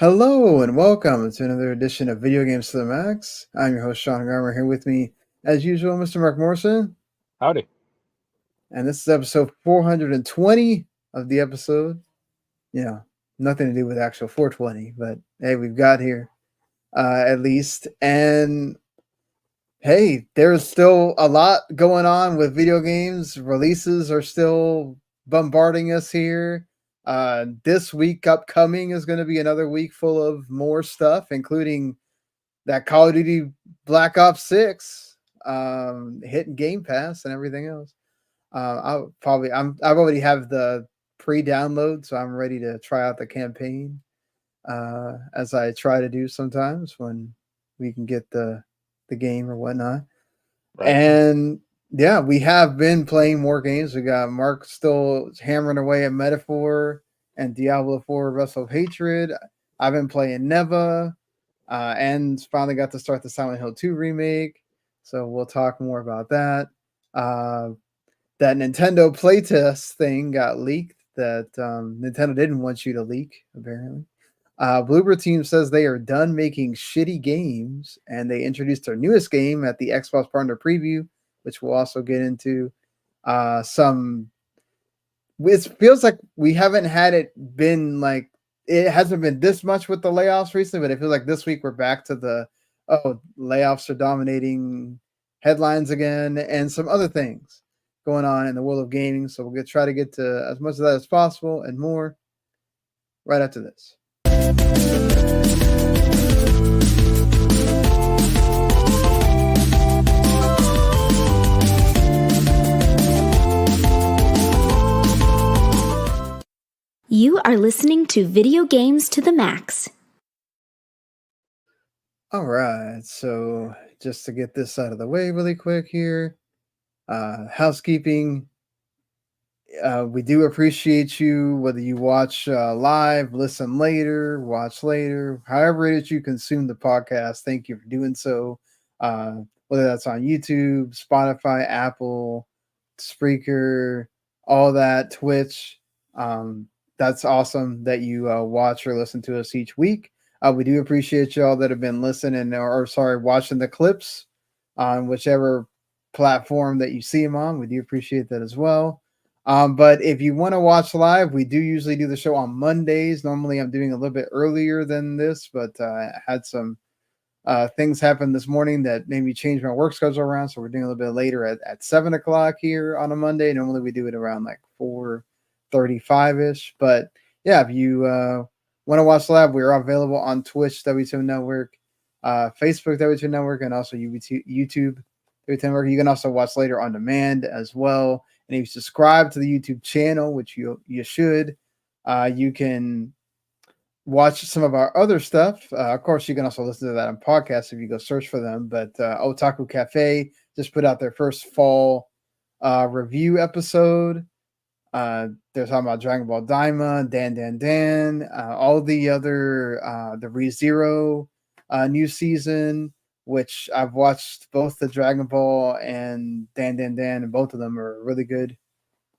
Hello and welcome to another edition of Video Games to the Max. I'm your host, Sean and Marc. Here with me, as usual, Mr. Mark Morrison. Howdy. And this is episode 420 of the episode. You know, nothing to do with actual 420, but hey, we've got here at least. And hey, there's still a lot going on with video games. Releases are still bombarding us here. This week upcoming is going to be another week full of more stuff, including that Call of Duty Black Ops 6 hitting Game Pass and everything else. I've already have the pre-download, so I'm ready to try out the campaign. As I try to do sometimes when we can get the game or whatnot. Right. And yeah, we have been playing more games. We got Mark still hammering away at Metaphor and Diablo 4 Wrestle of Hatred. I've been playing Neva. And finally got to start the Silent Hill 2 remake. So we'll talk more about that. That Nintendo Playtest thing got leaked that Nintendo didn't want you to leak, apparently. Bloober Team says they are done making shitty games, and they introduced their newest game at the Xbox Partner Preview, which we'll also get into. It feels like we haven't had it been like it hasn't been this much with the layoffs recently, but it feels like this week we're back to the layoffs are dominating headlines again and some other things going on in the world of gaming. So we're gonna try to get to as much of that as possible and more right after this. You are listening to Video Games to the Max. All right, so just to get this out of the way really quick here, housekeeping. We do appreciate you, whether you watch live, listen later, watch later, however it is you consume the podcast. Thank you for doing so. Whether that's on YouTube, Spotify, Apple, Spreaker, all that, Twitch. That's awesome that you watch or listen to us each week. We do appreciate y'all that have been listening watching the clips on whichever platform that you see them on. We do appreciate that as well. But if you want to watch live, we do usually do the show on Mondays. Normally I'm doing a little bit earlier than this, but I had some things happen this morning that made me change my work schedule around. So we're doing a little bit later at 7 o'clock here on a Monday. Normally we do it around like 4:35-ish. But yeah, if you want to watch live, we're available on Twitch, W2 Network, Facebook, W2 Network, and also YouTube, W2 Network. You can also watch later on demand as well. And if you subscribe to the YouTube channel, which you should, you can watch some of our other stuff. Of course, you can also listen to that on podcasts if you go search for them. But Otaku Cafe just put out their first fall review episode. They're talking about Dragon Ball Daima, Dan, all the other the ReZero new season, which I've watched both the Dragon Ball and Dan, and both of them are really good.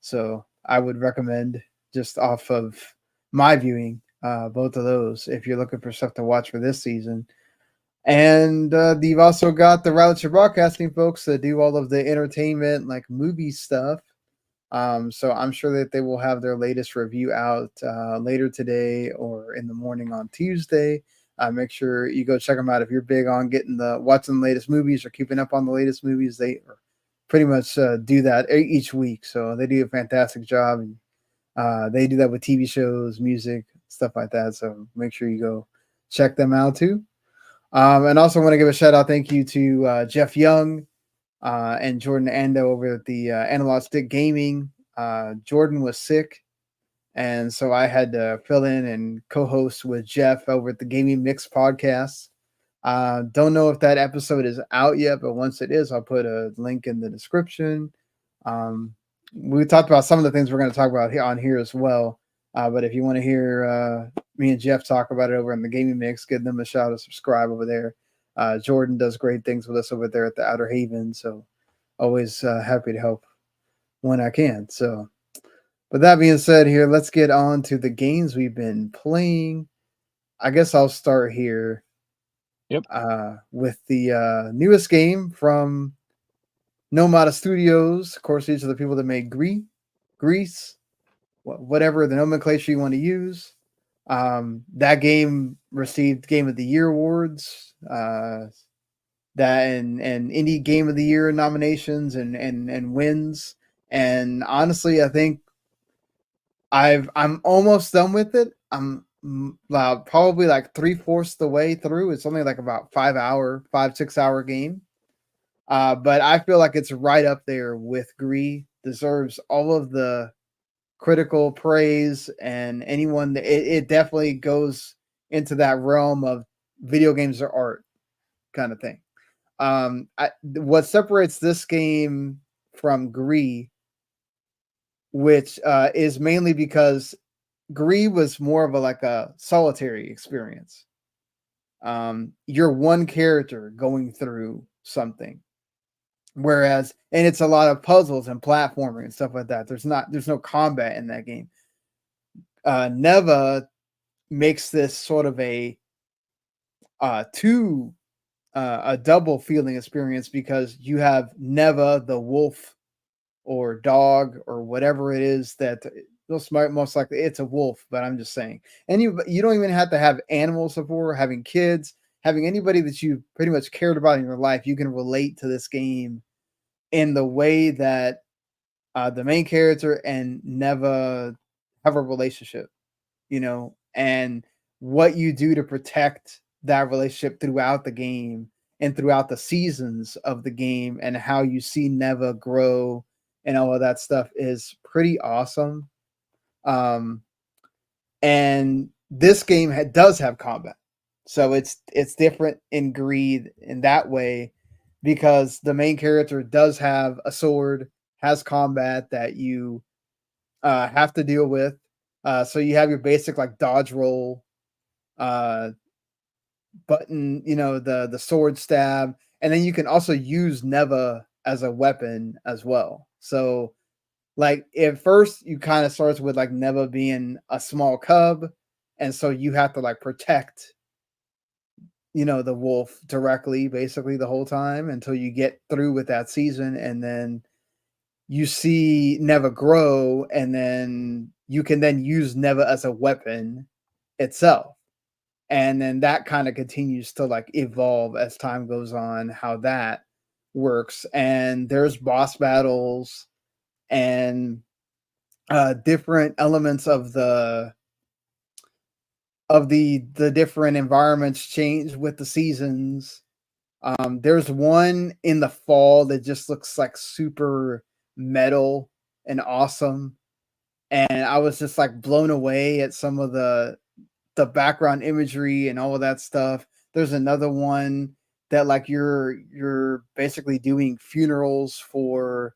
So I would recommend, just off of my viewing, both of those if you're looking for stuff to watch for this season. And you've also got the Route to Broadcasting folks that do all of the entertainment, like movie stuff. So I'm sure that they will have their latest review out later today or in the morning on Tuesday. Make sure you go check them out if you're big on watching the latest movies or keeping up on the latest movies. They pretty much do that each week, so they do a fantastic job. And they do that with TV shows, music, stuff like that. So make sure you go check them out too. And also want to give a shout out, thank you to Jeff Young and Jordan Ando over at the Analog Stick Gaming. Jordan was sick, and so I had to fill in and co-host with Jeff over at the Gaming Mix podcast. Don't know if that episode is out yet, but once it is, I'll put a link in the description. We talked about some of the things we're going to talk about here as well. But if you want to hear me and Jeff talk about it over in the Gaming Mix, give them a shout out, subscribe over there. Jordan does great things with us over there at the Outer Haven, so always happy to help when I can. So, but that being said, here, let's get on to the games we've been playing. I guess I'll start here. Yep. With the newest game from Nomada Studios. Of course, these are the people that made Gris, whatever the nomenclature you want to use. That game received Game of the Year awards. That and Indie Game of the Year nominations and wins. And honestly, I think I'm almost done with it. I'm probably like 3/4 the way through. It's only like about 5-6 hour game. But I feel like it's right up there with Gris. Deserves all of the critical praise, and anyone that it definitely goes into that realm of video games are art kind of thing. What separates this game from Gris, which is mainly because Gris was more of a solitary experience. You're one character going through something, whereas and it's a lot of puzzles and platforming and stuff like that. There's no combat in that game. Neva makes this sort of a double feeling experience, because you have Neva the wolf or dog or whatever it is that most likely it's a wolf, but I'm just saying. And you don't even have to have animals before, having kids, having anybody that you pretty much cared about in your life. You can relate to this game in the way that the main character and Neva have a relationship, and what you do to protect that relationship throughout the game and throughout the seasons of the game, and how you see Neva grow and all of that stuff is pretty awesome. And this game does have combat, so it's different in Greed in that way, because the main character does have a sword, has combat that you have to deal with. So you have your basic like dodge roll, button, the sword stab, and then you can also use Neva as a weapon as well. So like at first you kind of starts with like Neva being a small cub, and so you have to like protect the wolf directly basically the whole time until you get through with that season, and then you see Neva grow, and then you can then use Neva as a weapon itself. And then that kind of continues to like evolve as time goes on, how that works. And there's boss battles and different elements of the different environments change with the seasons. There's one in the fall that just looks like super metal and awesome, and I was just like blown away at some of the background imagery and all of that stuff. There's another one that like you're basically doing funerals for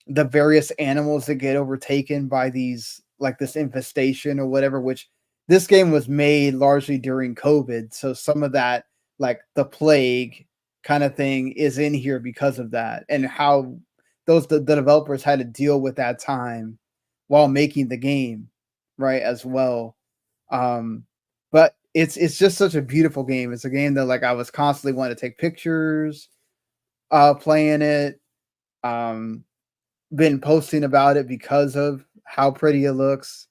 the various animals that get overtaken by these like this infestation or whatever, which this game was made largely during COVID, so some of that like the plague kind of thing is in here because of that, and how the developers had to deal with that time while making the game, right, as well. But it's just such a beautiful game. It's a game that like I was constantly wanting to take pictures playing it. Been posting about it because of how pretty it looks.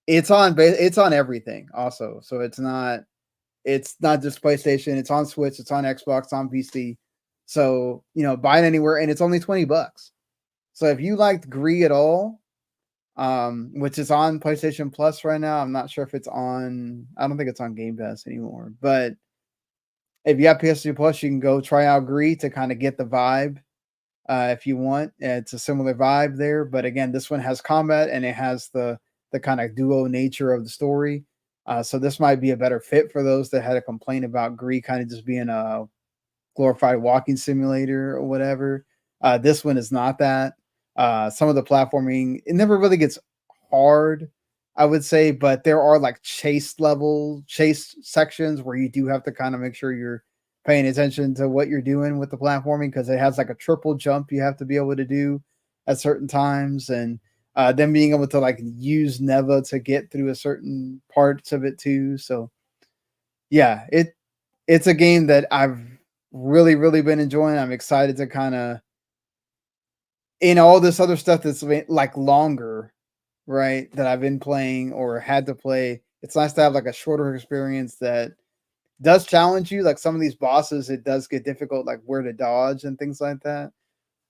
It's on everything also. So it's not just PlayStation, it's on Switch, it's on Xbox, it's on PC. So, buy it anywhere, and it's only $20. So if you liked Gris at all, which is on PlayStation Plus right now. I'm not sure if it's on. I don't think it's on Game Pass anymore. But if you have PS2 Plus, you can go try out Gris to kind of get the vibe. If you want, it's a similar vibe there. But again, this one has combat, and it has the kind of duo nature of the story. So this might be a better fit for those that had a complaint about Gris kind of just being a glorified walking simulator or whatever. This one is not that. Some of the platforming, it never really gets hard, I would say, but there are like chase sections where you do have to kind of make sure you're paying attention to what you're doing with the platforming, because it has like a triple jump you have to be able to do at certain times, and then being able to like use Neva to get through a certain parts of it too. So yeah, it's a game that I've really been enjoying. I'm excited to kind of in all this other stuff that's like longer, right? That I've been playing or had to play. It's nice to have like a shorter experience that does challenge you. Like some of these bosses, it does get difficult, like where to dodge and things like that.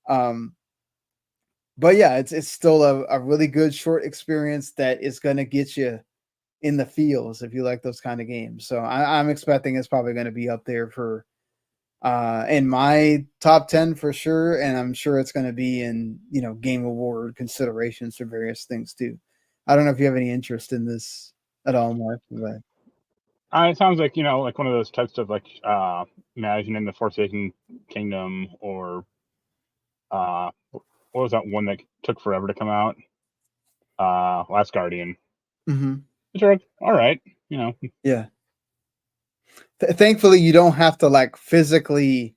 Um, but yeah, it's still a really good short experience that is gonna get you in the feels if you like those kind of games. So I'm expecting it's probably gonna be up there for in my top 10 for sure, and I'm sure it's gonna be in, game award considerations for various things too. I don't know if you have any interest in this at all, Mark, but It sounds like like one of those types of like imagining the Forsaken Kingdom or what was that one that took forever to come out? Last Guardian. Mhm. Which are all right, Yeah. Thankfully, you don't have to like physically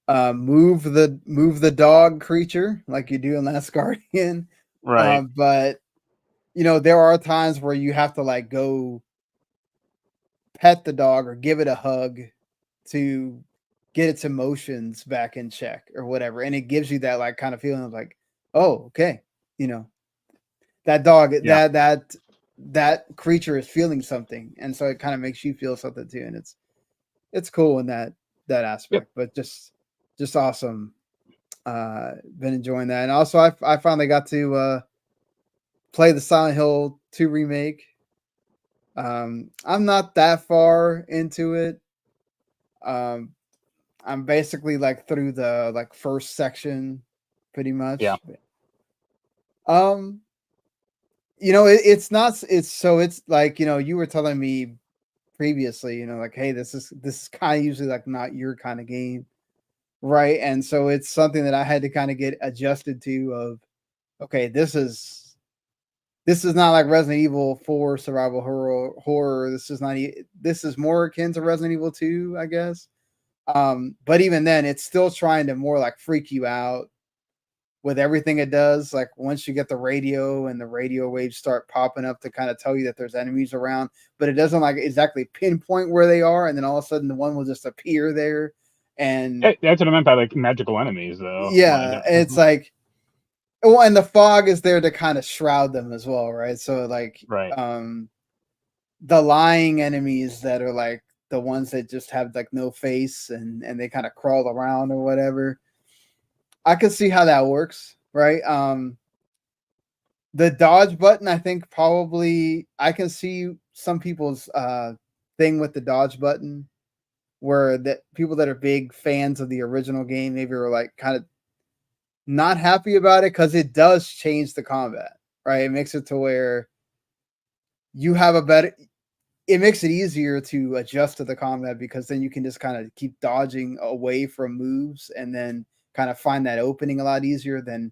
move the dog creature like you do in Last Guardian. Right, But there are times where you have to like go pet the dog or give it a hug to get its emotions back in check or whatever. And it gives you that like kind of feeling of like, oh, okay, you know, that dog, yeah, that creature is feeling something. And so it kind of makes you feel something too. And it's cool in that yep, aspect, but just awesome. Been enjoying that. And also I finally got to play the Silent Hill 2 remake. I'm not that far into it. Um, I'm basically like through the like first section, pretty yeah, much. Um, it's not. It's like you were telling me previously. Like hey, this is kind of usually like not your kind of game, right? And so it's something that I had to kind of get adjusted to. Of okay, this is not like Resident Evil 4 survival horror. This is not. This is more akin to Resident Evil 2, I guess. But even then, it's still trying to more like freak you out with everything it does. Like once you get the radio and the radio waves start popping up to kind of tell you that there's enemies around, but it doesn't like exactly pinpoint where they are, and then all of a sudden the one will just appear there. And that's what I meant by like magical enemies, though. Like, yeah, it's like well, and the fog is there to kind of shroud them as well, right? So like right, the lying enemies that are like the ones that just have like no face and they kind of crawl around or whatever. I can see how that works, right? The dodge button, I think probably I can see some people's thing with the dodge button where that people that are big fans of the original game maybe are like kind of not happy about it because it does change the combat, right? It makes it to where you have a better it makes it easier to adjust to the combat because then you can just kind of keep dodging away from moves and then kind of find that opening a lot easier than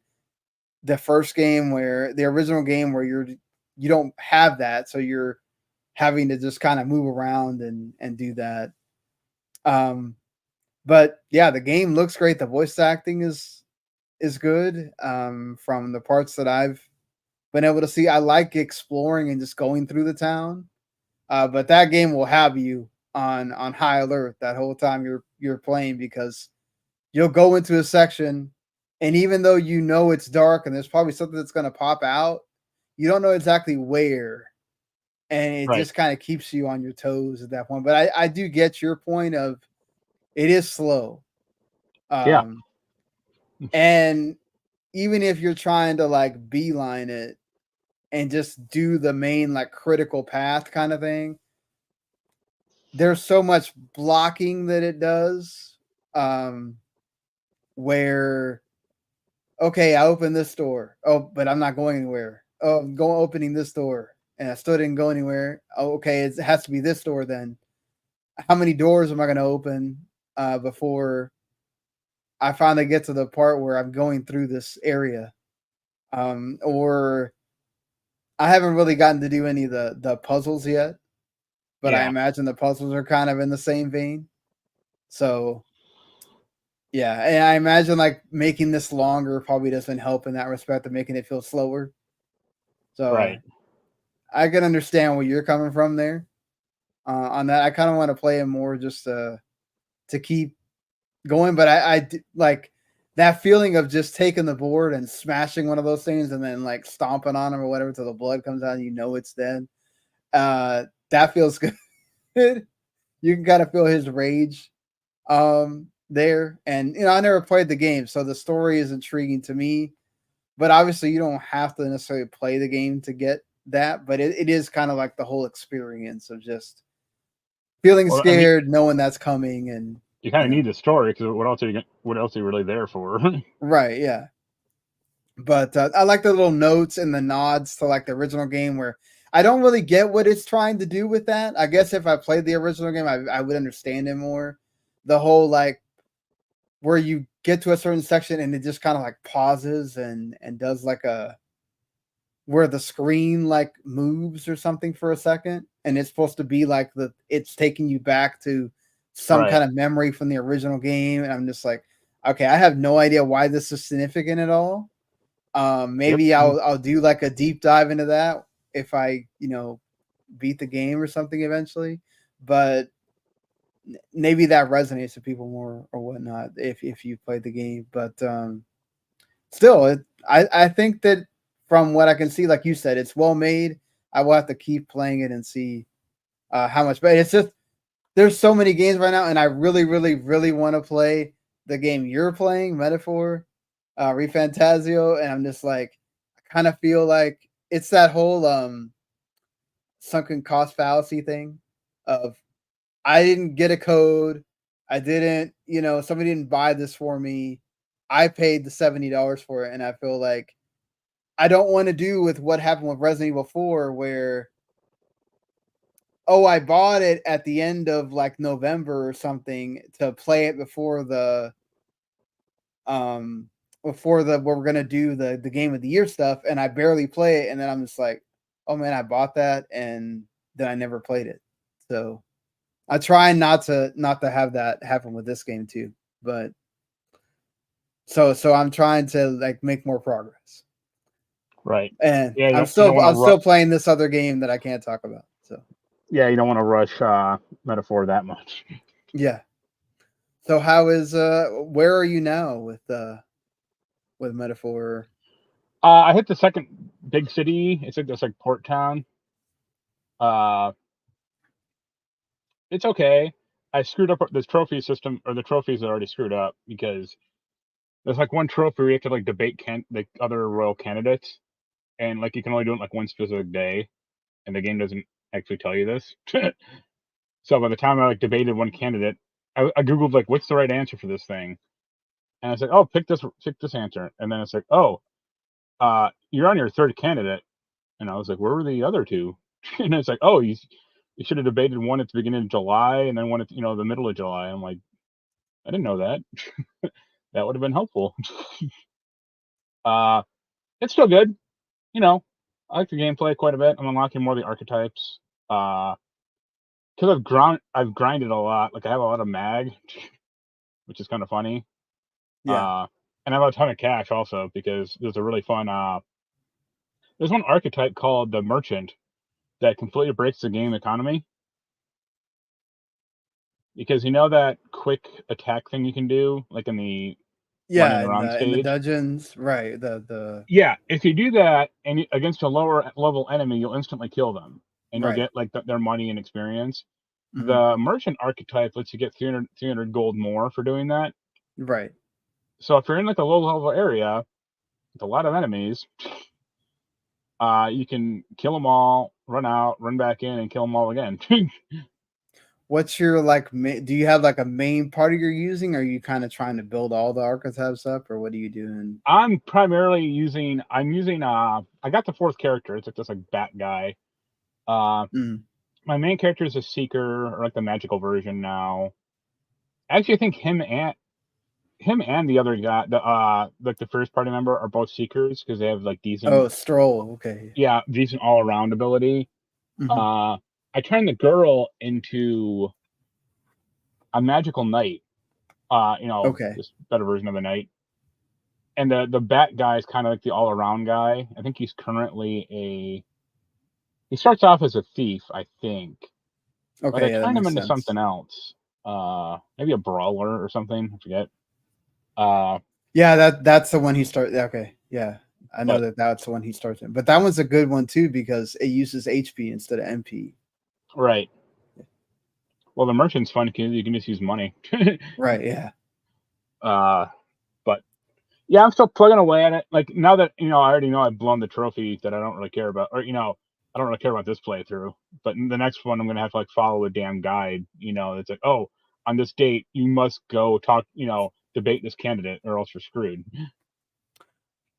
the first game where the original game where you don't have that, so you're having to just kind of move around and do that. Um, but yeah, the game looks great. The voice acting is good. From the parts that I've been able to see, I like exploring and just going through the town. But that game will have you on high alert that whole time you're playing because you'll go into a section and even though it's dark and there's probably something that's going to pop out, you don't know exactly where, and it right, just kind of keeps you on your toes at that point. But I do get your point of it is slow. yeah, um and even if you're trying to like beeline it and just do the main like critical path kind of thing, there's so much blocking that it does, um where okay, I opened this door. Oh, but I'm not going anywhere. Oh, I'm going opening this door, and I still didn't go anywhere. Oh, okay, it has to be this door then. How many doors am I going to open before I finally get to the part where I'm going through this area? Or I haven't really gotten to do any of the puzzles yet, but I yeah, imagine the puzzles are kind of in the same vein. So yeah, and I imagine like making this longer probably doesn't help in that respect of making it feel slower. So right. I can understand where you're coming from there. on that. I kind of want to play it more just to keep going, but I like that feeling of just taking the board and smashing one of those things and then like stomping on them or whatever till the blood comes out and you know it's dead. That feels good. You can kind of feel his rage there. And I never played the game, so the story is intriguing to me. But obviously you don't have to necessarily play the game to get that, but it is kind of like the whole experience of just feeling scared, knowing that's coming, and you kind of need the story because what else are you really there for? Right, yeah. But I like the little notes and the nods to like the original game where I don't really get what it's trying to do with that. I guess if I played the original game, I would understand it more. The whole like where you get to a certain section and it just kind of like pauses and does like a where the screen like moves or something for a second, and it's supposed to be like it's taking you back to some kind of memory from the original game, and I'm just like, okay, I have no idea why this is significant at all. Maybe I'll do like a deep dive into that if I beat the game or something eventually, but maybe that resonates with people more or whatnot if you played the game. But still, I think that from what I can see, like you said, it's well made. I will have to keep playing it and see how much. But it's just there's so many games right now, and I really, really, really want to play the game you're playing, Metaphor, ReFantazio, and I'm just like, I kind of feel like it's that whole sunken cost fallacy thing of I didn't get a code, I didn't, somebody didn't buy this for me, I paid the $70 for it, and I feel like I don't want to do with what happened with Resident Evil 4 where I bought it at the end of like November or something to play it before what we're gonna do the game of the year stuff, and I barely play it, and then I'm just like, oh man, I bought that and then I never played it. So I try not to have that happen with this game too. But so I'm trying to like make more progress. Right. And yeah, I'm still playing this other game that I can't talk about. So yeah, you don't want to rush Metaphor that much. Yeah. So how is where are you now with Metaphor? I hit the second big city. It's like this like port town. It's okay. I screwed up this trophy system, or the trophies are already screwed up because there's like one trophy where you have to like debate like other royal candidates, and like you can only do it like one specific day, and the game doesn't actually tell you this. So by the time I like debated one candidate, I googled like what's the right answer for this thing, and I said, oh, pick this answer, and then it's like, oh, you're on your third candidate, and I was like, where were the other two? And it's like, oh, you should have debated one at the beginning of July and then one at the middle of July. I'm like, I didn't know that. That would have been helpful. It's still good. I like the gameplay quite a bit. I'm unlocking more of the archetypes. Because I've grinded a lot. Like I have a lot of mag, which is kind of funny. Yeah. And I have a ton of cash also because there's a really fun. There's one archetype called the Merchant that completely breaks the game economy. Because that quick attack thing you can do, like in the running around stage in the dungeons, right? Yeah, if you do that and against a lower level enemy, you'll instantly kill them, and you'll get like their money and experience. Mm-hmm. The merchant archetype lets you get 300 gold more for doing that. Right. So if you're in like a low level area with a lot of enemies, you can kill them all, run out, run back in, and kill them all again. What's your do you have like a main party you're using? Or are you kind of trying to build all the archetypes up, or what are you doing? I'm using I got the fourth character. It's like this like bat guy. My main character is a seeker, or like the magical version now. Actually, I think him and the other guy, like the first party member, are both seekers because they have like decent. Oh, Stroll. Okay. Yeah, decent all around ability. I turned the girl into a magical knight. Just better version of a knight. And the bat guy is kind of like the all around guy. I think he's currently he starts off as a thief, I think. But Okay, they yeah, that turned him makes into sense. something else. Maybe a brawler or something. I forget. Yeah, that's the one he started. Okay, yeah, I know But that's the one he starts in. But that one's a good one too because it uses HP instead of MP. right. Well, the merchant's fun because you can just use money. Right. Yeah. But yeah, I'm still plugging away at it. Like now that I already know I've blown the trophy that I don't really care about, or I don't really care about this playthrough. But in the next one, I'm gonna have to like follow a damn guide. It's like, oh, on this date you must go talk, debate this candidate, or else you're screwed.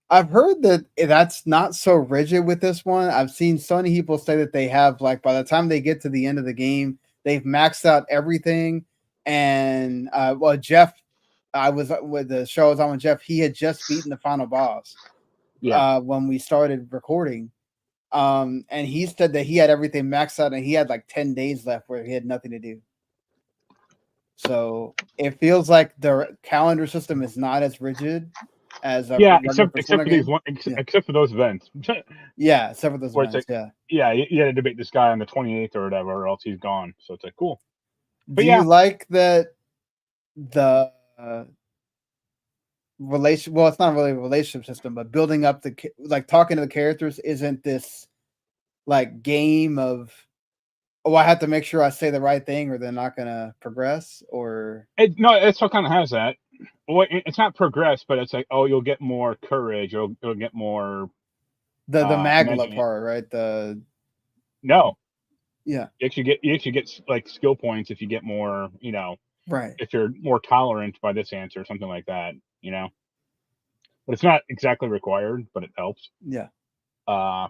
I've heard that that's not so rigid with this one. I've seen so many people say that they have like by the time they get to the end of the game, they've maxed out everything. And well, Jeff, I was with the show I was on with Jeff. He had just beaten the final boss Yeah, when we started recording. And he said that he had everything maxed out and he had like 10 days left where he had nothing to do. So it feels like the calendar system is not as rigid as a yeah. regular Except Persona for these game. one, Yeah. except for those events, Yeah, except for those where it's events. like, Yeah. yeah, you got to debate this guy on the 28th or whatever, or else he's gone. So it's like cool. But Do yeah, you like that the relation? Well, it's not really a relationship system, but building up like talking to the characters isn't this like game of oh, I have to make sure I say the right thing or they're not gonna progress or no, it still kind of has that. Well, it's not progress, but it's like, oh, you'll get more courage, or you'll get more the magla mention. part, right? The No, yeah, you actually get like skill points if you get more. right. If you're more tolerant by this answer, something like that. But it's not exactly required, but it helps. Yeah. Uh,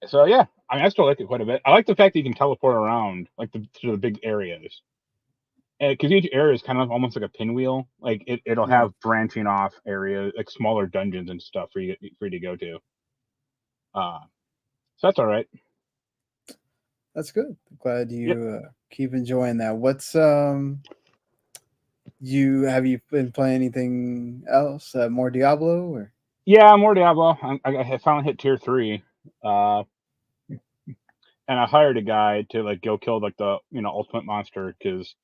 so yeah, I mean, I still like it quite a bit. I like the fact that you can teleport around, like to the big areas, because each area is kind of almost like a pinwheel. Like it'll Right. have branching off areas, like smaller dungeons and stuff for you to go to. So that's all right. That's good. Glad Yep. you keep enjoying that. What's have you been playing anything else? More Diablo or Yeah, more Diablo. I finally hit tier 3, and I hired a guy to like go kill like the ultimate monster, because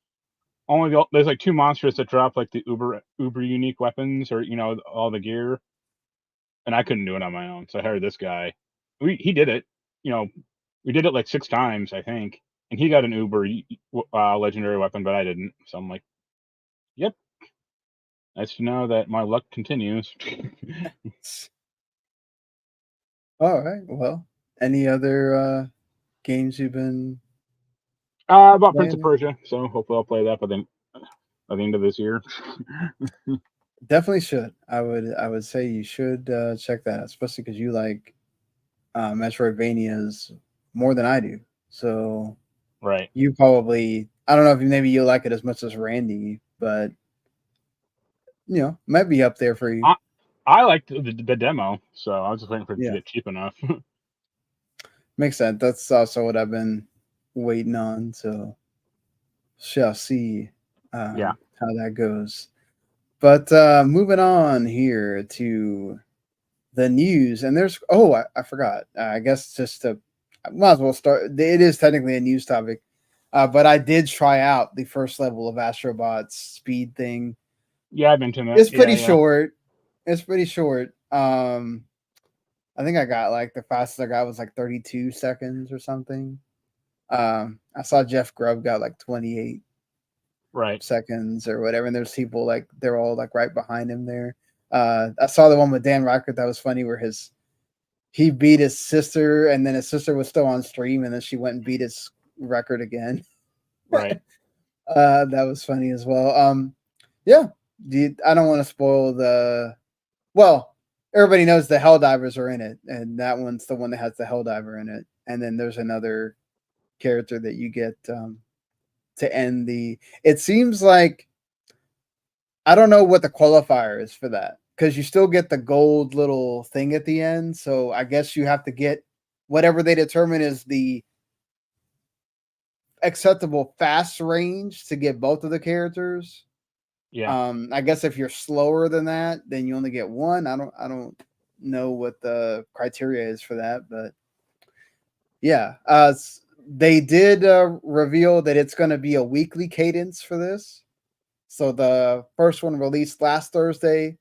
there's like 2 monsters that drop like the uber unique weapons, or all the gear, and I couldn't do it on my own, so I hired this guy. He did it. You know, we did it like 6 times, I think, and he got an uber legendary weapon, but I didn't. So I'm like, yep. Nice to know that my luck continues. all right. Well, any other games you've been About Prince of playing? Persia, so hopefully I'll play that by the end of this year. Definitely should. I would say you should check that out, especially because you like Metroidvanias more than I do. So Right. you probably I don't know if maybe you like it as much as Randy, but might be up there for you. I liked the demo, so I was just waiting for it to Yeah, get cheap enough. makes sense. That's also what I've been waiting on. So shall see Yeah. how that goes. But moving on here to the news, and there's I forgot. I guess just to might as well start. It is technically a news topic, but I did try out the first level of Astrobot's speed thing. Yeah, I've been to that. It's Yeah, pretty yeah. short. It's pretty short. I think I got like the fastest I got was like 32 seconds or something. I saw Jeff Grubb got like 28 Right. seconds or whatever, and there's people like they're all like right behind him there. I saw the one with Dan Reichert that was funny where he beat his sister and then his sister was still on stream and then she went and beat his record again. Right. That was funny as well. Yeah, I don't want to spoil well, everybody knows the Helldivers are in it, and that one's the one that has the Helldiver in it. And then there's another character that you get to end the. It seems like I don't know what the qualifier is for that because you still get the gold little thing at the end. So I guess you have to get whatever they determine is the acceptable fast range to get both of the characters. Yeah. I guess if you're slower than that, then you only get one. I don't know what the criteria is for that, but yeah. They did reveal that it's going to be a weekly cadence for this. So the first one released last Thursday.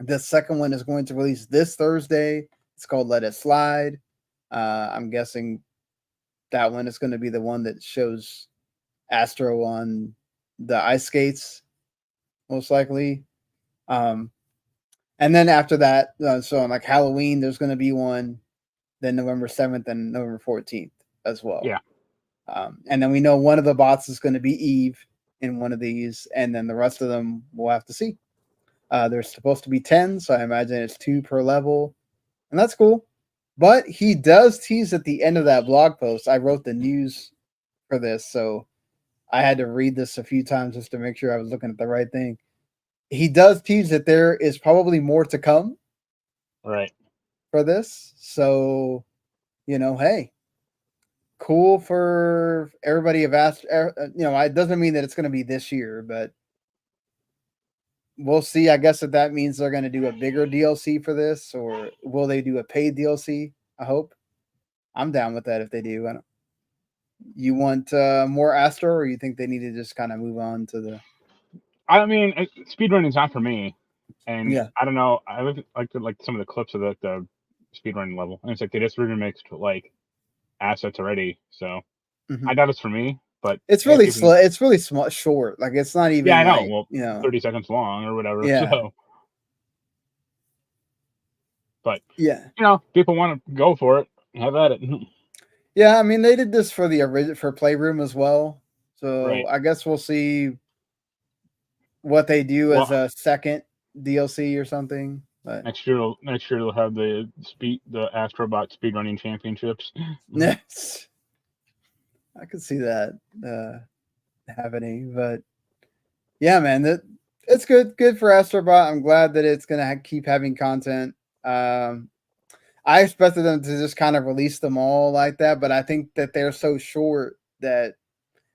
The second one is going to release this Thursday. It's called Let It Slide. I'm guessing that one is going to be the one that shows Astro on the ice skates, most likely. And then after that, so on like Halloween, there's going to be one. Then November 7th and November 14th as well. Yeah. And then we know one of the bots is going to be Eve in one of these, and then the rest of them we'll have to see. There's supposed to be 10, so I imagine it's 2 per level, and that's cool. But he does tease at the end of that blog post. I wrote the news for this, so I had to read this a few times just to make sure I was looking at the right thing. He does tease that there is probably more to come. Right. For this. So, hey, cool for everybody of Astro. It doesn't mean that it's going to be this year, but we'll see. I guess that means they're going to do a bigger DLC for this, or will they do a paid DLC? I hope. I'm down with that if they do. You want more Astro, or you think they need to just kind of move on to the? I mean, speedrunning's not for me, and Yeah. I don't know. I look like some of the clips of the speedrunning level, and it's like they just remixed like assets already. So I doubt it's for me. But it's really slow. It's really small, short. Like it's not even. Yeah, I know. Like, well, 30 seconds long or whatever. Yeah. So. But yeah, people want to go for it. Have at it. Yeah, I mean they did this for the for Playroom as well. So Right. I guess we'll see what they do as a second DLC or something. But next year they'll have the Astrobot speedrunning championships. Yes. I could see that happening, but yeah, man, it's good for Astrobot. I'm glad that it's gonna keep having content. I expected them to just kind of release them all like that, but I think that they're so short that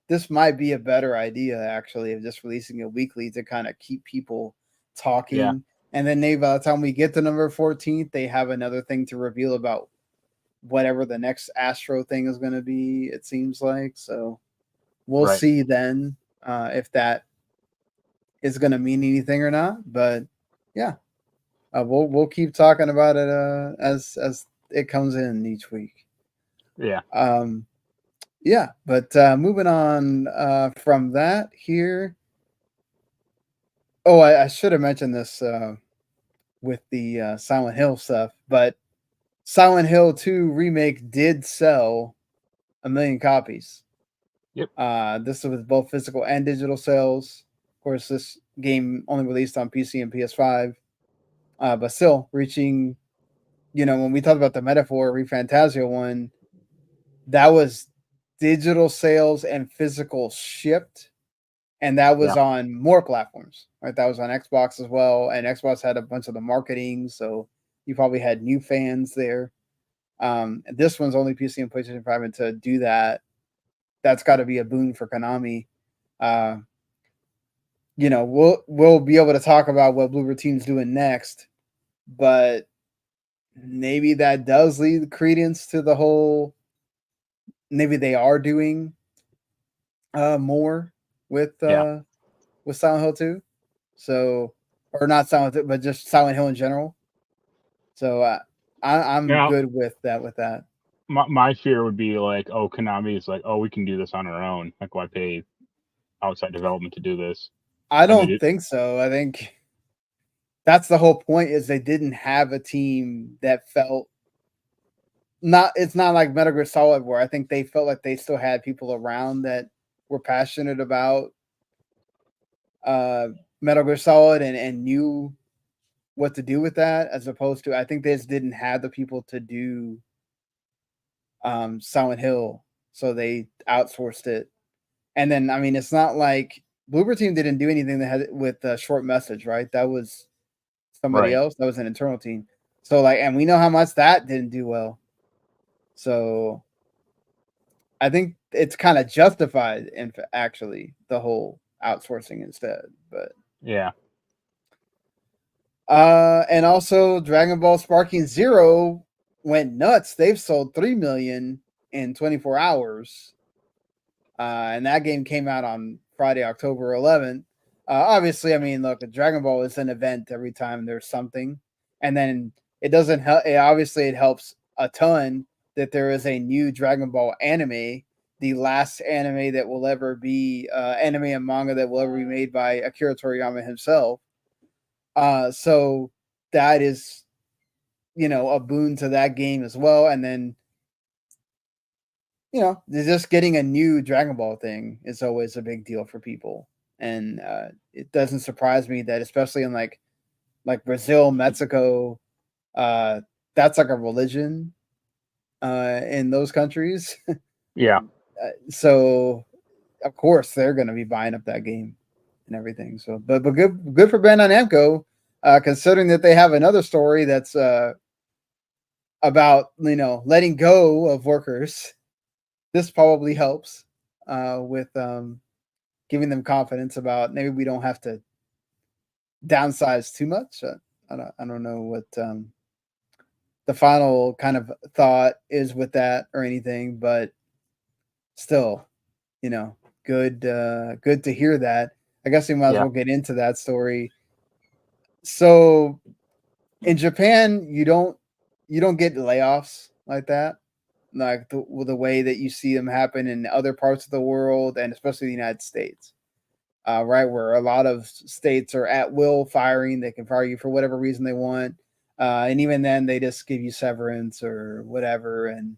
this might be a better idea, actually, of just releasing it weekly to kind of keep people talking. Yeah. And then maybe by the time we get to number 14th, they have another thing to reveal about whatever the next Astro thing is going to be, it seems like. So we'll see then if that is going to mean anything or not. But yeah. We'll keep talking about it as it comes in each week. Yeah. Yeah, but moving on from that here. Oh, I should have mentioned this with the Silent Hill stuff, but Silent Hill 2 Remake did sell 1 million copies. Yep. This is with both physical and digital sales. Of course, this game only released on PC and PS5. But still reaching, when we talked about the metaphor ReFantazio one, that was digital sales and physical shipped, and that was on more platforms, right? That was on Xbox as well, and Xbox had a bunch of the marketing, so you probably had new fans there. This one's only PC and PlayStation 5, and to do that, that's got to be a boon for Konami. We'll be able to talk about what Bloober Team's doing next, but maybe that does lead credence to the whole. Maybe they are doing more with Silent Hill 2. So, or not Silent Hill, but just Silent Hill in general. So I'm good with that. My fear would be like, oh, Konami is like, oh, we can do this on our own. Like, why pay outside development to do this? I don't think so. I think that's the whole point, is they didn't have a team that felt it's not like Metal Gear Solid, where I think they felt like they still had people around that were passionate about Metal Gear Solid and knew what to do with that, as opposed to, I think they just didn't have the people to do Silent Hill, so they outsourced it. And then, I mean, it's not like Bloober Team didn't do anything that had with Short Message, right? That was somebody else. That was an internal team. So and we know how much that didn't do well. So I think it's kind of justified in actually the whole outsourcing instead. But yeah. And also Dragon Ball Sparking Zero went nuts. They've sold 3 million in 24 hours. And that game came out on Friday, October 11th. Obviously, I mean, look, Dragon Ball is an event every time there's something, and then it doesn't help. Obviously, it helps a ton that there is a new Dragon Ball anime, the last anime that will ever be anime and manga that will ever be made by Akira Toriyama himself. So that is, a boon to that game as well. And then, just getting a new Dragon Ball thing is always a big deal for people. And it doesn't surprise me that, especially in like Brazil, Mexico, that's like a religion in those countries. Yeah. So of course they're going to be buying up that game and everything. So, but good for Bandai Namco, considering that they have another story that's about letting go of workers. This probably helps with giving them confidence about maybe we don't have to downsize too much. I don't know what the final kind of thought is with that or anything, but still, good to hear that. I guess we might as well get into that story. So in Japan, you don't get layoffs like that, like the way that you see them happen in other parts of the world, and especially the United States, right? Where a lot of states are at will firing. They can fire you for whatever reason they want. And even then they just give you severance or whatever. And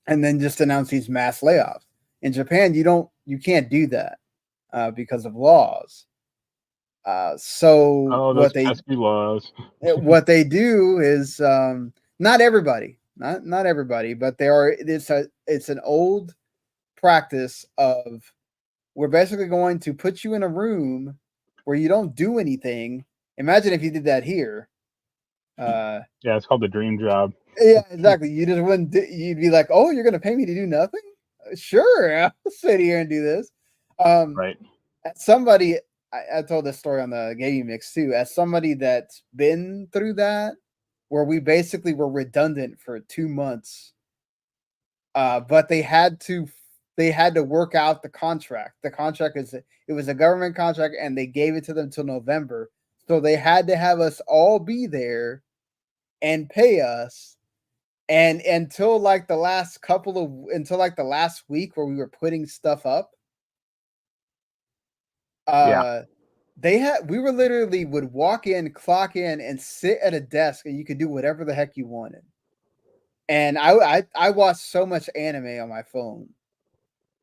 then just announce these mass layoffs. In Japan, you can't do that because of laws. So those pesky laws. What they do is not everybody, not everybody, but it's an old practice of, we're basically going to put you in a room where you don't do anything. Imagine if you did that here. Yeah, it's called the dream job. Yeah, exactly. You just wouldn't. You'd be like, "Oh, you're going to pay me to do nothing? Sure, I'll sit here and do this." Right. Somebody, I told this story on the gaming mix too. As somebody that's been through that, where we basically were redundant for 2 months, but they had to work out the contract. The contract it was a government contract, and they gave it to them till November, so they had to have us all be there and pay us. And until like the last week where we were putting stuff up, we were literally would walk in, clock in, and sit at a desk, and you could do whatever the heck you wanted. And I watched so much anime on my phone,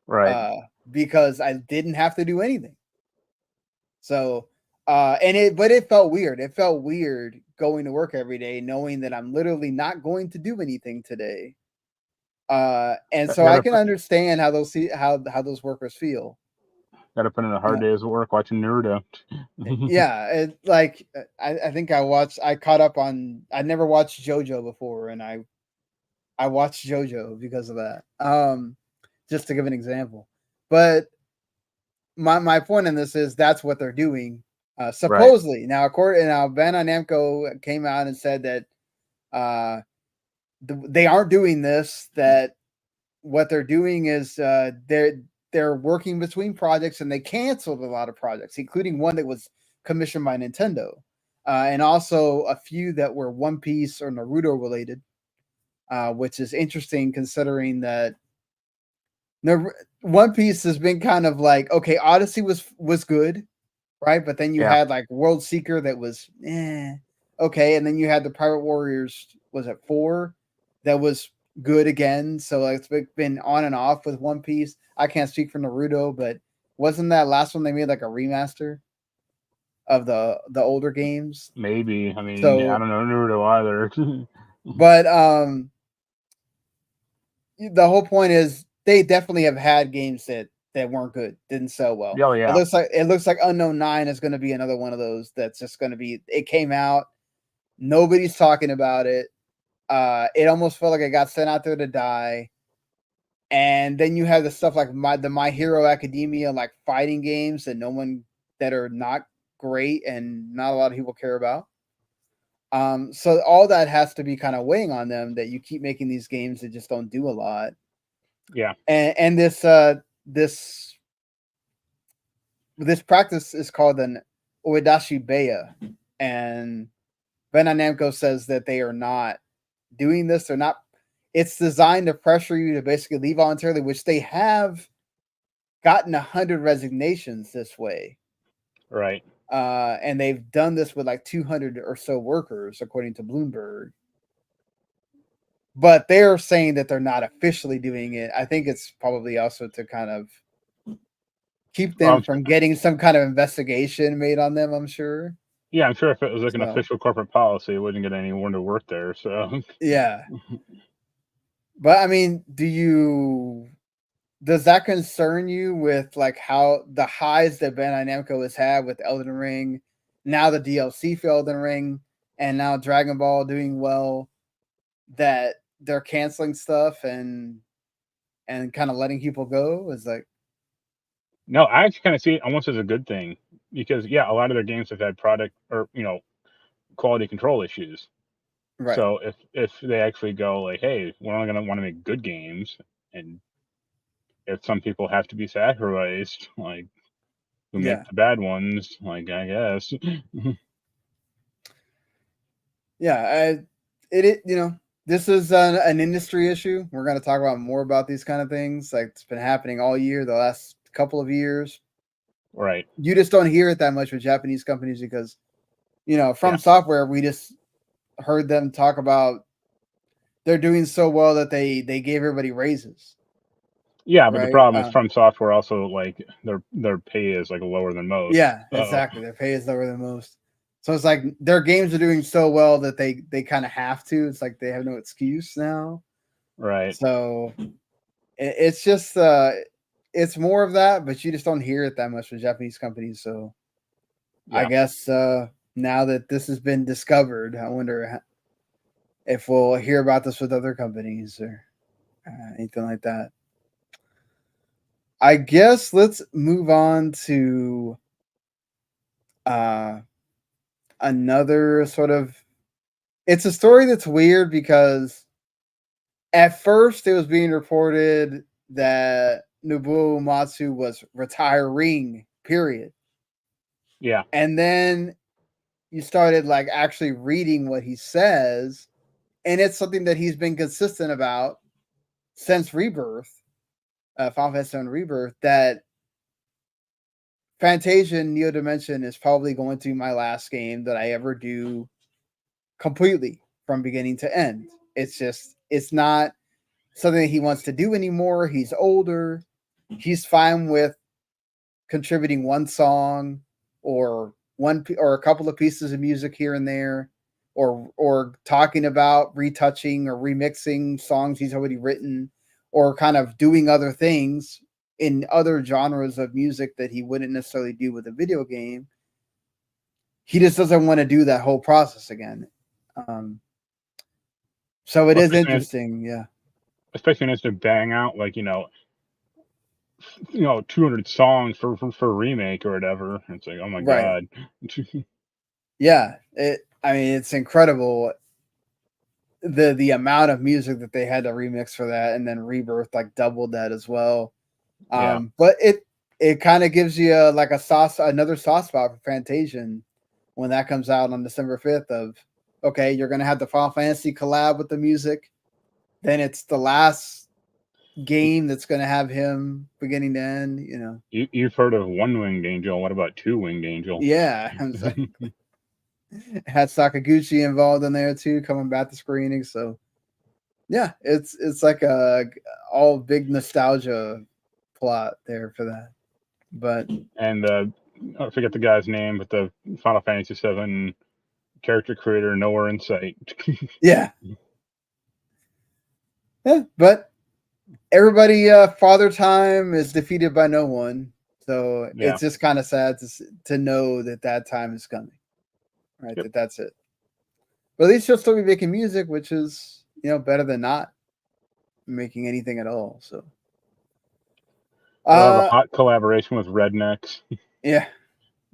right? Because I didn't have to do anything. So, but it felt weird. It felt weird going to work every day, knowing that I'm literally not going to do anything today. And so I can understand how those workers feel. Got to put in a hard day's work watching Naruto. Yeah, I think I caught up on. I never watched JoJo before, and I watched JoJo because of that. Just to give an example, but my point in this is that's what they're doing. Supposedly, now Bandai Namco came out and said that they aren't doing this. That what they're doing is they're working between projects, and they canceled a lot of projects, including one that was commissioned by Nintendo, and also a few that were One Piece or Naruto related, which is interesting considering that One Piece has been kind of like, okay, Odyssey was good, right? But then you had like World Seeker that was okay, and then you had the Pirate Warriors, was it 4, that was good again. So like, it's been on and off with One Piece. I can't speak for Naruto, but wasn't that last one they made like a remaster of the older games? Maybe. I mean, I don't know Naruto either. But the whole point is they definitely have had games that weren't good, didn't sell well. Oh, yeah. It looks like Unknown 9 is going to be another one of those that's just going to be. It came out, nobody's talking about it. It almost felt like it got sent out there to die. And then you have the stuff like the My Hero Academia, like fighting games that are not great and not a lot of people care about. So all that has to be kind of weighing on them, that you keep making these games that just don't do a lot. Yeah. And this practice is called an Uedashi Beya, and Bandai Namco says that they are not doing this. They're not. It's designed to pressure you to basically leave voluntarily, which they have gotten 100 resignations this way. Right. And they've done this with like 200 or so workers, according to Bloomberg. But they're saying that they're not officially doing it. I think it's probably also to kind of keep them from getting some kind of investigation made on them, I'm sure. Yeah, I'm sure if it was like an official corporate policy, it wouldn't get anyone to work there. So yeah. But I mean, does that concern you with like how the highs that Bandai Namco has had with Elden Ring, now the DLC for Elden Ring, and now Dragon Ball doing well, that they're canceling stuff and kind of letting people go? Is like, no, I actually kind of see it almost as a good thing, because a lot of their games have had product or quality control issues. right. So if they actually go like, hey, we're only going to want to make good games, and if some people have to be sacrificed, like who make the bad ones, like I guess. This is an industry issue. We're going to talk about more about these kind of things. Like, it's been happening all year, the last couple of years. Right. You just don't hear it that much with Japanese companies because, From Software, we just heard them talk about they're doing so well that they gave everybody raises. Yeah, but the problem is From Software also, like, their pay is like lower than most. Yeah, exactly. Their pay is lower than most. So it's like their games are doing so well that they kind of have to. It's like they have no excuse now. Right. So it's just it's more of that, but you just don't hear it that much with Japanese companies. So I guess now that this has been discovered, I wonder if we'll hear about this with other companies or anything like that. I guess let's move on to another sort of. It's a story that's weird because at first it was being reported that Nobou Uematsu was retiring, period. Yeah. And then you started like actually reading what he says, and it's something that he's been consistent about since Rebirth, Final Fantasy VII Rebirth, that Fantasia Neo Dimension is probably going to be my last game that I ever do completely from beginning to end. It's not something that he wants to do anymore. He's older. He's fine with contributing one song or a couple of pieces of music here and there, or talking about retouching or remixing songs he's already written, or kind of doing other things in other genres of music that he wouldn't necessarily do with a video game. He just doesn't want to do that whole process again. So it is interesting, especially when it's to bang out like 200 songs for remake or whatever. It's like, oh my god. It's incredible the amount of music that they had to remix for that, and then Rebirth like doubled that as well. But it kind of gives you another soft spot for Fantasian when that comes out on December 5th of, okay, you're gonna have the Final Fantasy collab with the music, then it's the last game that's gonna have him beginning to end. You've heard of One Winged Angel. What about Two Winged Angel? Yeah, exactly. Had Sakaguchi involved in there too, coming back to screening. So yeah, it's like a all big nostalgia plot there for that. But I forget the guy's name, but the Final Fantasy VII character creator nowhere in sight. yeah, but everybody, Father Time is defeated by no one, so it's just kind of sad to know that time is coming, right? Yep. That's it. But at least he'll still be making music, which is better than not making anything at all. So We'll have a hot collaboration with Rednex. Yeah,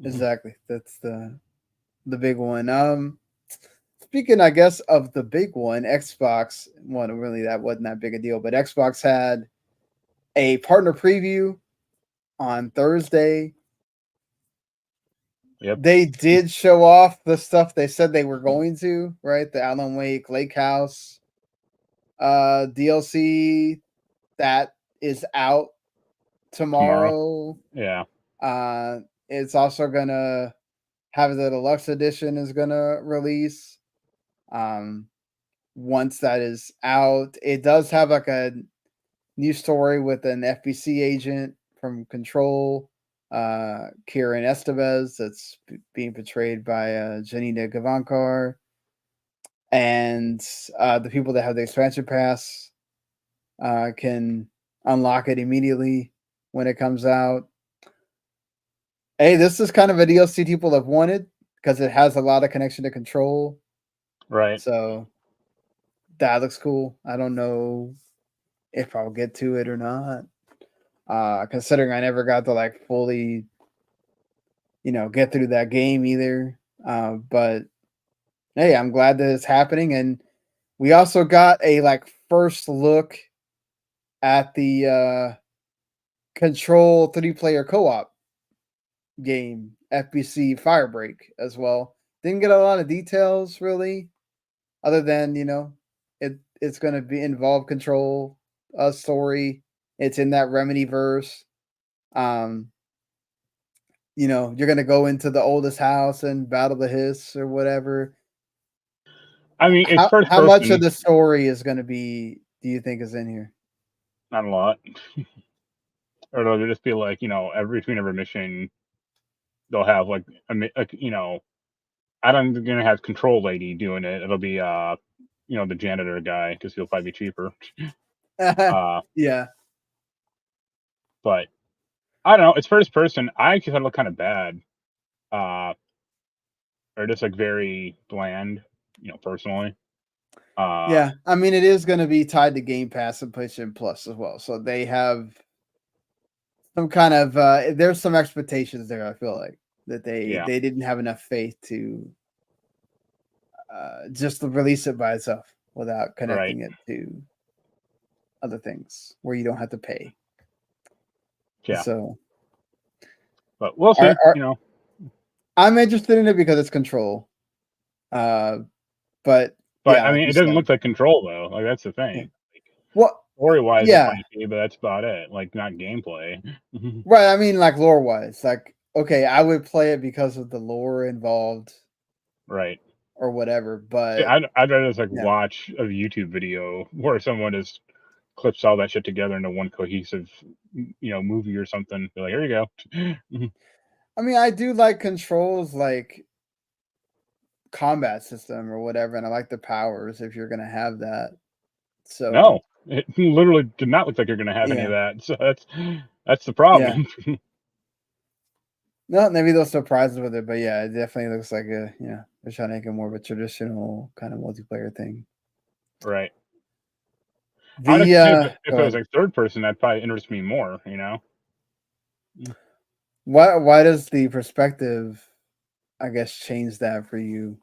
exactly. That's the big one. speaking, I guess, of the big one, Xbox. Well, really, that wasn't that big a deal, but Xbox had a partner preview on Thursday. Yep. They did show off the stuff they said they were going to, right? The Alan Wake Lake House DLC that is out tomorrow. Yeah. It's also gonna have the deluxe edition is gonna release. Once that is out, it does have like a new story with an FBC agent from Control, Kieran Estevez, that's being portrayed by Janina Gavankar, and the people that have the expansion pass can unlock it immediately when it comes out. Hey, this is kind of a DLC people have wanted because it has a lot of connection to Control. Right. So that looks cool. I don't know if I'll get to it or not. Considering I never got to like fully, get through that game either. But hey, I'm glad that it's happening. And we also got a like first look at the Control 3-player co-op game, FBC Firebreak as well. Didn't get a lot of details really, other than it's going to be involve Control story. It's in that Remedy verse. You're going to go into the oldest house and battle the hiss or whatever. I mean, it's first how person. much of the story is going to be, do you think, is in here? Not a lot. Or it'll just be like, between every mission, they'll have like I don't think they're gonna have Control Lady doing it. It'll be the janitor guy because he'll probably be cheaper. Yeah. But I don't know. It's first person. I actually thought it looked kind of bad. Or just like very bland, personally. Yeah, I mean, it is going to be tied to Game Pass and PlayStation Plus as well. So they have some kind of there's some expectations there. I feel like that they didn't have enough faith to just release it by itself without connecting it to other things where you don't have to pay. Yeah. So, but we'll see. I'm interested in it because it's Control. But yeah, I mean, it doesn't look like Control though. Like that's the thing. Yeah. Well, story-wise, yeah, it might be, but that's about it. Like not gameplay. Right. I mean, like lore-wise, like okay, I would play it because of the lore involved, right, or whatever. But I'd rather just watch a YouTube video where someone just clips all that shit together into one cohesive, movie or something. Be like, here you go. I mean, I do like Control's like combat system or whatever, and I like the powers if you're gonna have that. So no, it literally did not look like you're gonna have any of that. So that's the problem. Yeah. No, maybe they'll surprise us with it, but yeah, it definitely looks like they're trying to make it more of a traditional kind of multiplayer thing. Right. The if it was like third person, that'd probably interest me more. Why does the perspective, I guess, change that for you?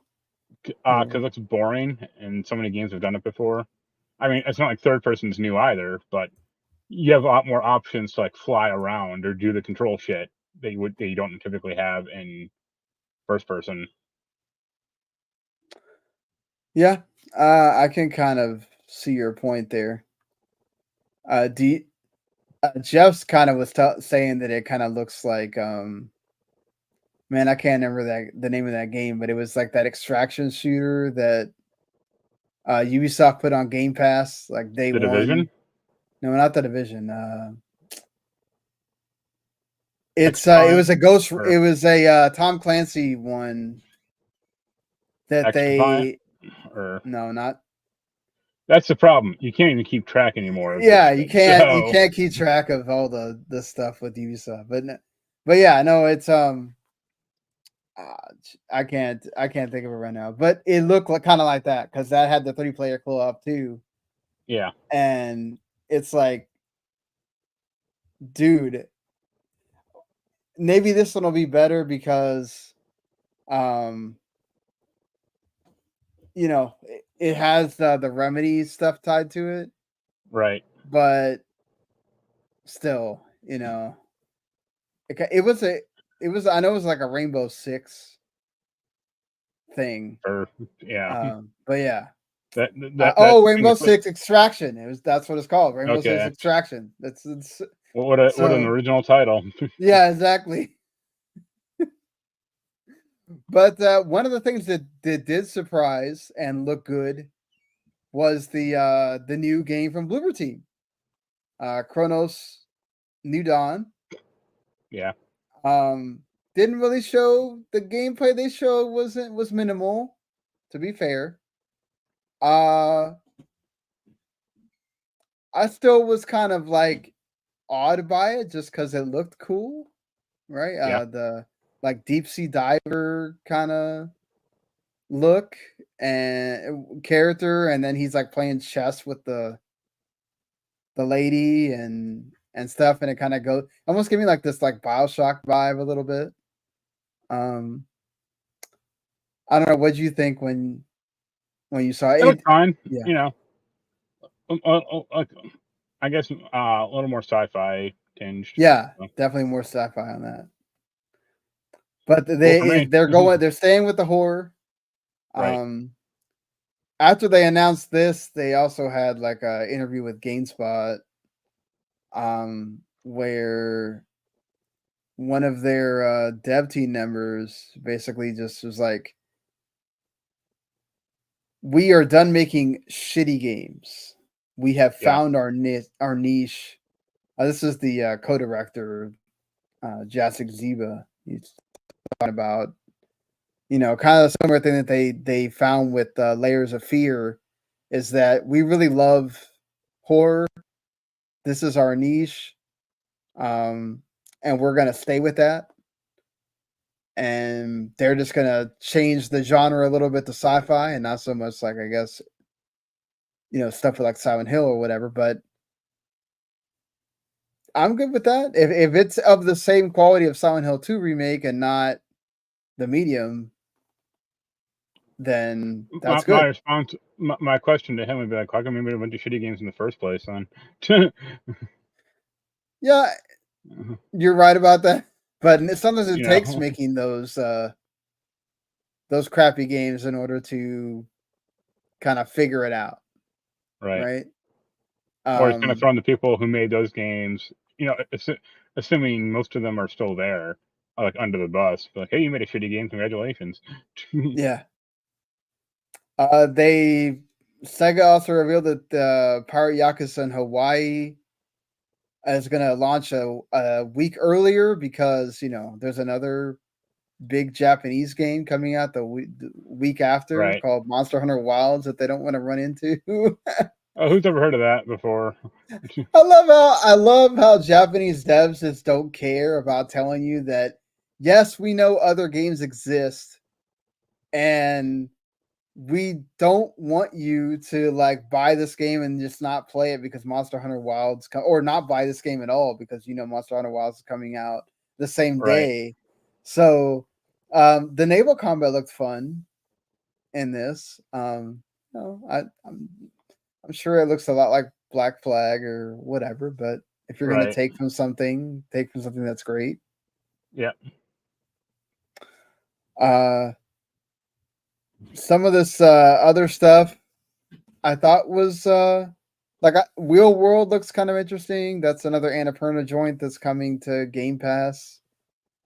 Because it's boring, and so many games have done it before. I mean, it's not like third person's new either, but you have a lot more options to like fly around or do the control shit that you don't typically have in first person. Yeah, I can kind of see your point there. Jeff's kind of was saying that it kind of looks like man, I can't remember the name of that game, but it was like that extraction shooter that Ubisoft put on Game Pass like day The one. Division? No, not the Division. It was a Ghost. It was a Tom Clancy one that X-Defiant? No, not. That's the problem. You can't even keep track anymore. Yeah, you can't. You can't keep track of all the stuff with Ubisoft, but yeah, no, it's I can't think of it right now, but it looked like kind of like that because that had the 3-player co-op too. Yeah, and it's like, dude, maybe this one will be better because you know, it has the Remedy stuff tied to it, Right. but still, you know, it was I know it was like a Rainbow Six thing. Or yeah. But yeah. That thing Rainbow is Six Extraction. That's what it's called. Rainbow Six okay. Extraction. It's What an so original title. yeah, exactly. But one of the things that did surprise and look good was the new game from Bloober Team, Chronos New Dawn. Yeah. Didn't really show the gameplay they showed was minimal, to be fair. I still was kind of like awed by it just because it looked cool, right? Yeah. The like deep sea diver kind of look and character, and then he's like playing chess with the lady and stuff, and it kind of goes almost give me like this like Bioshock vibe a little bit. Um, I don't know. What do you think when you saw It looked it? fine. Yeah, You know, I guess a little more sci-fi tinged. yeah, So, definitely more sci-fi on that. But cool for me. they're staying with the horror. Right. Um, after they announced this, they also had like a interview with GameSpot, where one of their dev team members basically just was like, "We are done making shitty games. We have Yeah. found our niche. Our niche." This is the co-director, Jacek Ziba. He's talking about, you know, kind of a similar thing that they found with Layers of Fear, is that we really love horror. This is our niche, and we're gonna stay with that. And they're just gonna change the genre a little bit to sci-fi and not so much like, I guess, you know, stuff like Silent Hill or whatever. But I'm good with that. If it's of the same quality of Silent Hill 2 remake and not the medium, then that's My good. response, my question to him would be like, "How come we made a bunch of shitty games in the first place, son?" Yeah, you're right about that. But sometimes it You takes know. making those crappy games in order to kind of figure it out, Right. right? Or he's kind of Um, throwing the people who made those games, you know, assuming most of them are still there, like under the bus. Like, hey, you made a shitty game. Congratulations. yeah. They Sega also revealed that the Pirate Yakuza in Hawaii is going to launch a week earlier because, you know, there's another big Japanese game coming out the week after Right. called Monster Hunter Wilds that they don't want to run into. Oh, who's ever heard of that before? I love how Japanese devs just don't care about telling you that yes, we know other games exist and we don't want you to like buy this game and just not play it because Monster Hunter Wilds or not buy this game at all because you know Monster Hunter Wilds is coming out the same Right. day. So the naval combat looked fun in this. You know, I'm sure it looks a lot like Black Flag or whatever, but if you're gonna Right. take from something, take from something that's great. Yeah. Uh some of this other stuff I thought was like Wheel World looks kind of interesting. That's another Annapurna joint that's coming to Game Pass.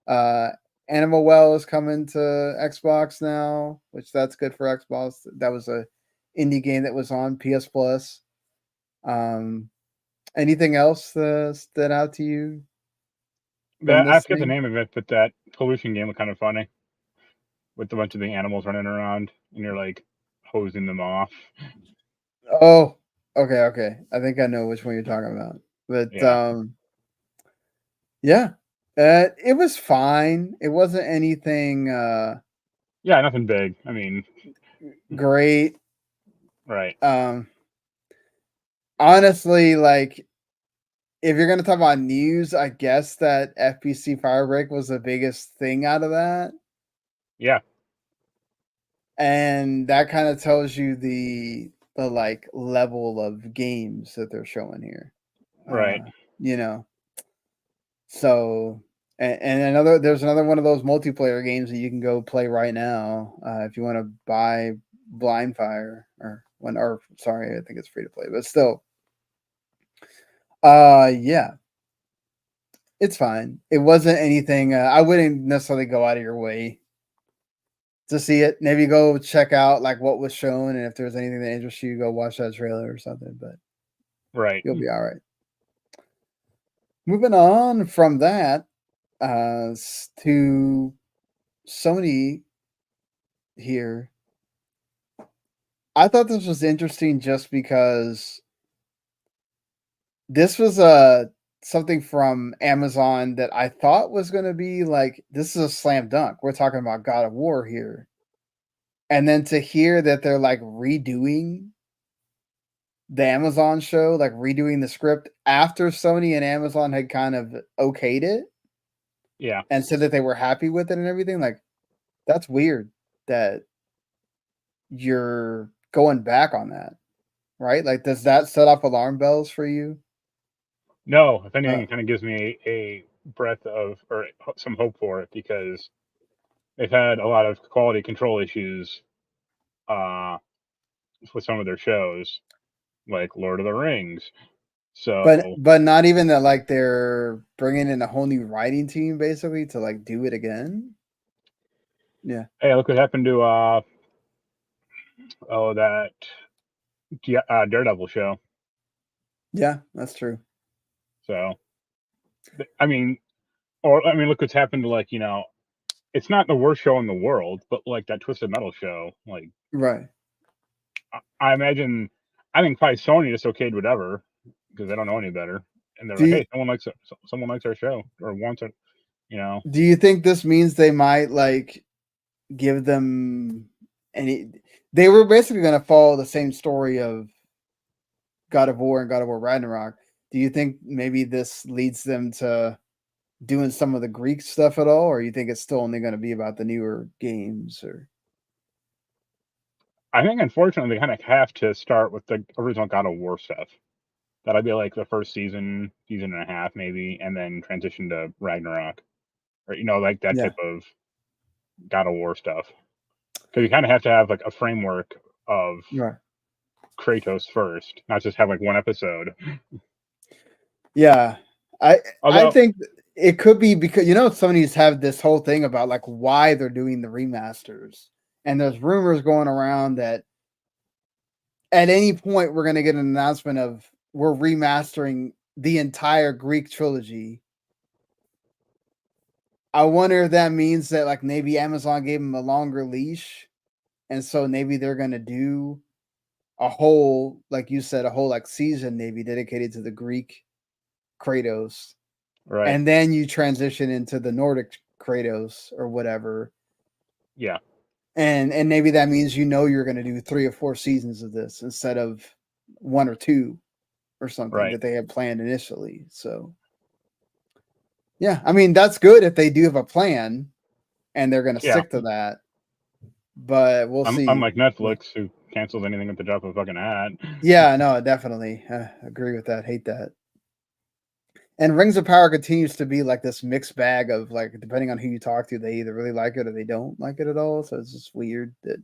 Uh Animal Well is coming to Xbox now, which that's good for Xbox. That was a indie game that was on PS Plus. Um Anything else stood out to you from I this forget the thing? name of it, but that pollution game was kind of funny with a bunch of the animals running around and you're like hosing them off. Oh, okay. I think I know which one you're talking about. But Yeah. yeah. It was fine. It wasn't anything Yeah. Nothing big. I mean, great. right. Um Honestly, like if you're gonna talk about news, I guess that FPC Firebreak was the biggest thing out of that. Yeah. And that kind of tells you the like level of games that they're showing here. Right. You know. So and there's another one of those multiplayer games that you can go play right now if you want to buy Blind Fire or sorry, I think it's free to play, but still. Yeah. It's fine. It wasn't anything I wouldn't necessarily go out of your way to see it. Maybe go check out like what was shown, and if there's anything that interests you, go watch that trailer or something, but Right. you'll be all right. Moving on from that to Sony here. I thought this was interesting just because this was something from Amazon that I thought was going to be like, this is a slam dunk. We're talking about God of War here. And then to hear that they're like redoing the Amazon show, like redoing the script after Sony and Amazon had kind of okayed it. Yeah. And said that they were happy with it and everything. Like, that's weird that you're going back on that, right? Like, does that set off alarm bells for you? No, if anything, it kind of gives me a breath of or some hope for it because they've had a lot of quality control issues with some of their shows, like Lord of the Rings. So, but not even that. Like, they're bringing in a whole new writing team basically to like do it again. Yeah. hey, look what happened to that Daredevil show. Yeah, that's true. So, I mean, look what's happened to like it's not the worst show in the world, but like that Twisted Metal show, like Right. I imagine, I think probably Sony just okayed whatever because they don't know any better, and they're Do like, you, hey, someone likes our show or wants it, do you think this means they might like give them any? They were basically going to follow the same story of God of War and God of War Ragnarok. Do you think maybe this leads them to doing some of the Greek stuff at all, or you think it's still only going to be about the newer games? Or I think unfortunately they kind of have to start with the original God of War stuff. That'll be like the first season and a half maybe, and then transition to Ragnarok, or like that yeah, type of God of War stuff. Because you kind of have to have like a framework of right. Kratos first, not just have like one episode. Yeah, I Although, think it could be because Sony's have this whole thing about like why they're doing the remasters, and there's rumors going around that at any point we're going to get an announcement of we're remastering the entire Greek trilogy. I wonder if that means that like maybe Amazon gave them a longer leash, and so maybe they're going to do a whole, like you said, a whole like season maybe dedicated to the Greek Kratos, right? and then you transition into the Nordic Kratos or whatever. Yeah, And maybe that means you're going to do 3 or 4 seasons of this instead of 1 or 2 or something right. that they had planned initially. So yeah, I mean that's good if they do have a plan and they're going to Yeah, stick to that. But we'll see. unlike Netflix, who cancels anything at the drop of a fucking hat. Yeah, no, definitely agree with that. Hate that. And Rings of Power continues to be like this mixed bag of like, depending on who you talk to, they either really like it or they don't like it at all. So it's just weird that.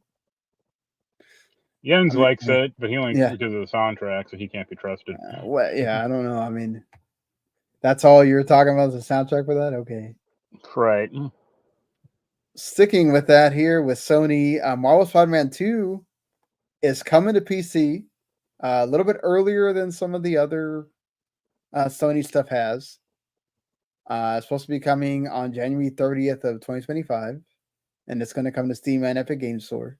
Jens I mean, likes it, but he only yeah. because of the soundtrack, so he can't be trusted. What? Yeah, I don't know. I mean, that's all you're talking about is the soundtrack for that? Okay. Right. Sticking with that here with Sony, Marvel Spider-Man 2 is coming to PC a little bit earlier than some of the other Sony stuff has. It's supposed to be coming on January 30th of 2025, and it's going to come to Steam and Epic Games Store.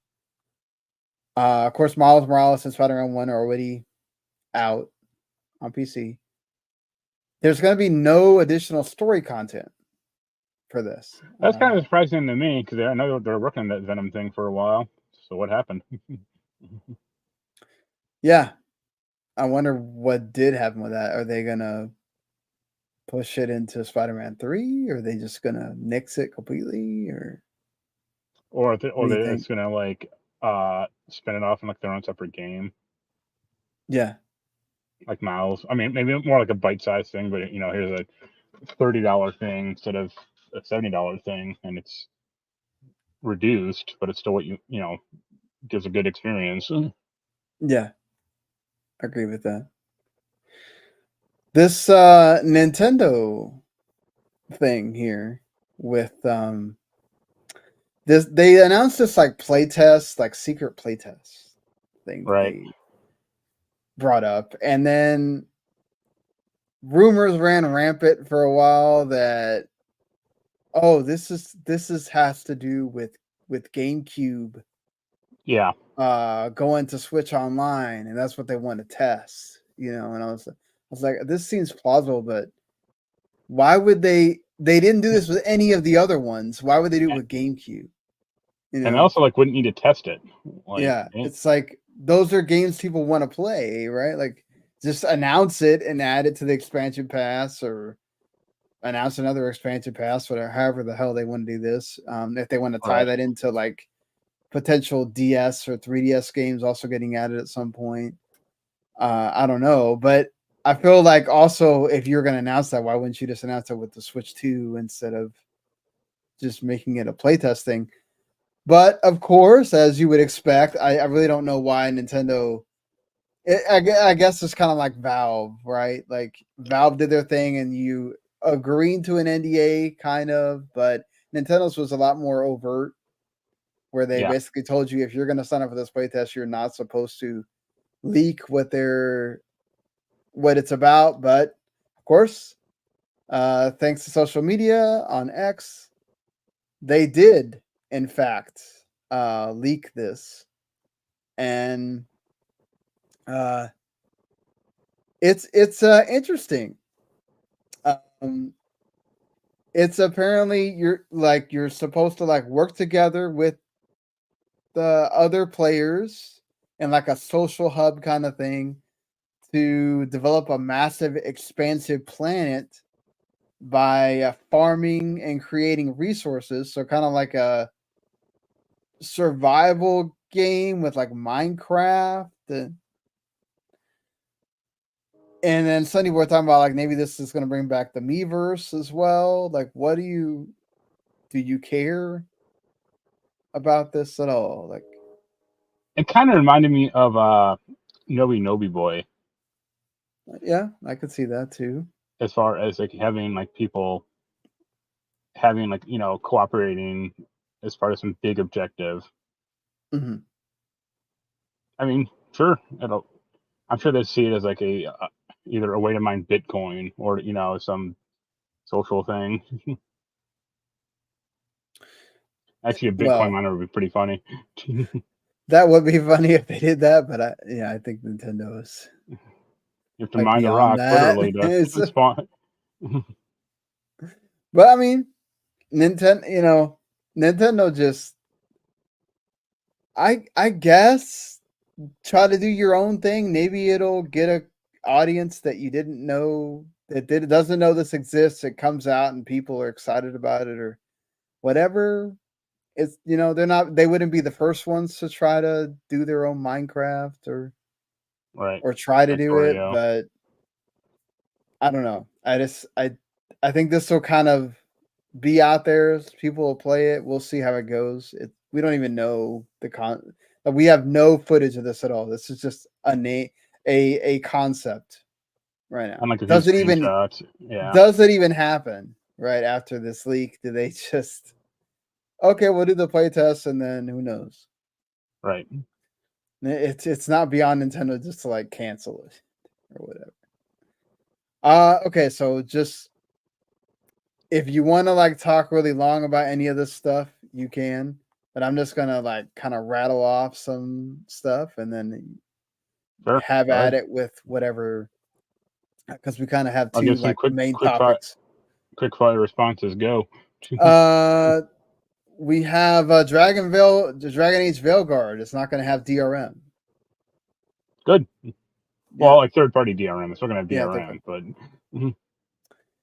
Of course, Miles Morales and Spider-Man 1 are already out on PC. There's going to be no additional story content for this. That's kind of surprising to me because I know they're working on that Venom thing for a while. So what happened? Yeah, I wonder what did happen with that. Are they going to push it into Spider-Man 3? Or are they just going to nix it completely? Or or what do you it's think? gonna like spin it off in like their own separate game, Yeah. like Miles. I mean, maybe more like a bite-sized thing, but here's a $30 thing instead of a $70 thing, and it's reduced, but it's still what gives a good experience. Yeah. I agree with that. This Nintendo thing here with this, they announced this like playtest, like secret playtest thing that Right. they brought up, and then rumors ran rampant for a while that this has to do with GameCube Yeah. going to Switch Online, and that's what they want to test, and I was like, this seems plausible, but why would they didn't do this with any of the other ones? Why would they do it with GameCube? And also like wouldn't need to test it. Yeah, it's like those are games people want to play, right? Like just announce it and add it to the expansion pass, or announce another expansion pass, whatever, however the hell they want to do this. If they want to tie that into like potential DS or 3DS games also getting added at some point. I don't know, but I feel like also if you're going to announce that, why wouldn't you just announce it with the Switch 2 instead of just making it a playtest thing? But of course, as you would expect, I really don't know why Nintendo. I guess it's kind of like Valve, right? Like Valve did their thing, and you agreeing to an NDA, kind of, but Nintendo's was a lot more overt, where they basically told you if you're going to sign up for this playtest, you're not supposed to leak what it's about. But of course, thanks to social media on X, they did in fact leak this, and it's interesting. It's apparently you're supposed to like work together with the other players in like a social hub kind of thing to develop a massive expansive planet by farming and creating resources. So kind of like a survival game with like Minecraft. And then Sunday we're talking about like maybe this is going to bring back the Miiverse as well. Like, what do you care about this at all? Like, it kind of reminded me of Nobi Boy. Yeah, I could see that too. As far as like having like people having like cooperating as part of some big objective. Mm-hmm. I mean, sure, I'm sure they see it as like either a way to mine Bitcoin or some social thing. Actually, a Bitcoin miner would be pretty funny. That would be funny if they did that, but I think Nintendo is. You have to mine the rock literally to spawn. But I mean, Nintendo just, I guess, try to do your own thing. Maybe it'll get a audience that you didn't know, that doesn't know this exists. It comes out and people are excited about it or whatever. It's they wouldn't be the first ones to try to do their own Minecraft or try to do it, but I don't know. I think this will kind of be out there. People will play it. We'll see how it goes. We don't even know we have no footage of this at all. This is just a concept right now. Like does it even happen right after this leak? Do they just okay, we'll do the playtest and then who knows? Right. It's not beyond Nintendo just to like cancel it or whatever. Okay, so just if you want to like talk really long about any of this stuff, you can. But I'm just gonna like kind of rattle off some stuff and then have at it with whatever, because we kind of have two like main topics. Quick fire responses, go. We have Dragon Age Veilguard. It's not going to have DRM. Good. Yeah. Well, like third-party DRM. It's not going to have DRM,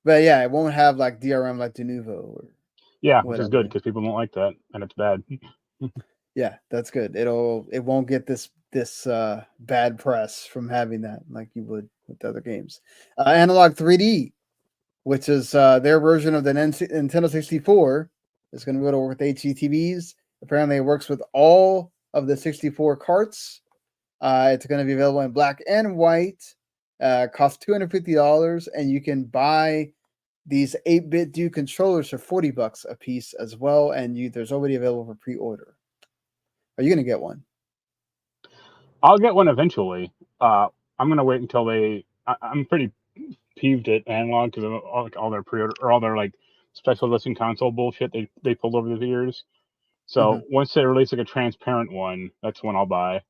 but yeah, it won't have like DRM like De Novo. Which is good because people don't like that, and it's bad. Yeah, that's good. It won't get this bad press from having that like you would with other games. Analog 3D, which is their version of the Nintendo 64, is going to go to work with HDTVs. Apparently, it works with all of the 64 carts. It's going to be available in black and white. Costs $250, and you can buy these 8-bit Duke controllers for $40 a piece as well. And there's already available for pre-order. Are you going to get one? I'll get one eventually. I'm gonna wait until I'm pretty peeved at Analog because of all their pre-order or all their like special listing console bullshit they pulled over the years. So once they release like a transparent one, that's when I'll buy.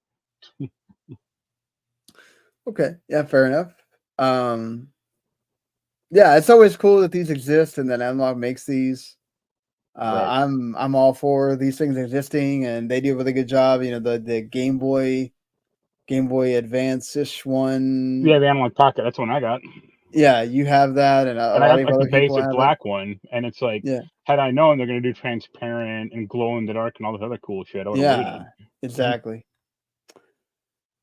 Okay, yeah, fair enough. Yeah, it's always cool that these exist and that Analog makes these. Right. I'm all for these things existing, and they do a really good job. You know, the Game Boy Advance-ish one. Yeah, the Analog Pocket. That's the one I got. Yeah, you have that, and a And I lot got of like the other people basic have it. black one, and it's like, Yeah, had I known they're gonna do transparent and glow in the dark and all this other cool shit, I would have yeah, waited. exactly.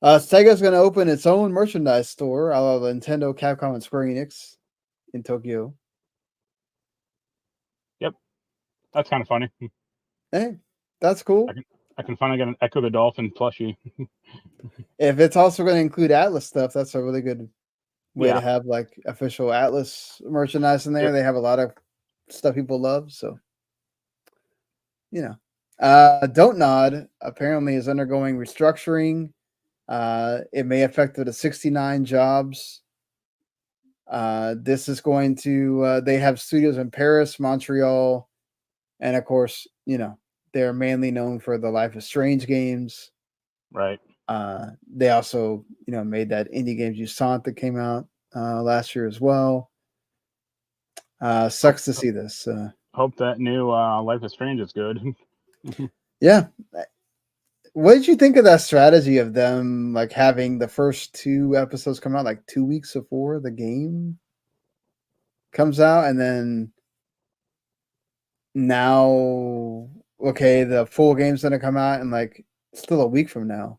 Sega's going to open its own merchandise store, a la Nintendo, Capcom, and Square Enix in Tokyo. Yep, that's kind of funny. Hey, that's cool. I can finally get an Echo the Dolphin plushie. If it's also going to include Atlas stuff, that's a really good way to Yeah. have like official Atlas merchandise in there. Yep. They have a lot of stuff people love, so you know. Don't Nod apparently is undergoing restructuring. It may affect the 69 jobs. This is going to they have studios in Paris, Montreal, and of course, they're mainly known for the Life is Strange games. Right. They also, made that indie game Jusant that came out last year as well. Sucks to see this. Hope that new Life is Strange is good. Yeah. What did you think of that strategy of them like having the first 2 episodes come out like 2 weeks before the game comes out, and then now, okay, the full game's gonna come out in like still a week from now?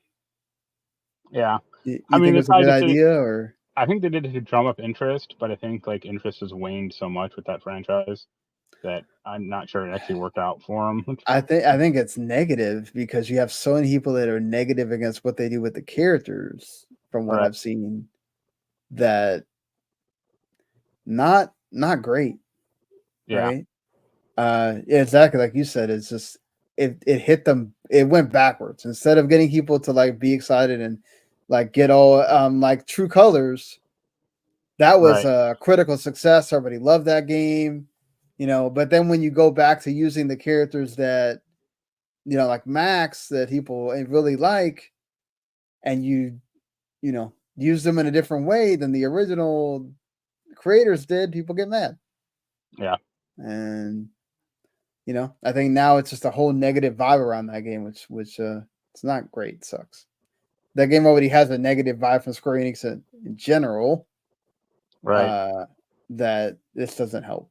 Yeah. You I mean, think it they was a probably good just did it. idea, or? I think they did it to drum up interest, but I think like interest has waned so much with that franchise that I'm not sure it actually worked out for them. I think it's negative because you have so many people that are negative against what they do with the characters from what Right. I've seen, that not great. Yeah. Right? Yeah, exactly like you said. It's just it hit them. It went backwards. Instead of getting people to like be excited and like get all like True Colors, that was Right. a critical success. Everybody loved that game, But then when you go back to using the characters that like Max that people really like, and you use them in a different way than the original creators did, people get mad. Yeah. And I think now it's just a whole negative vibe around that game, which it's not great. It sucks. That game already has a negative vibe from Square Enix in general. Right. That this doesn't help.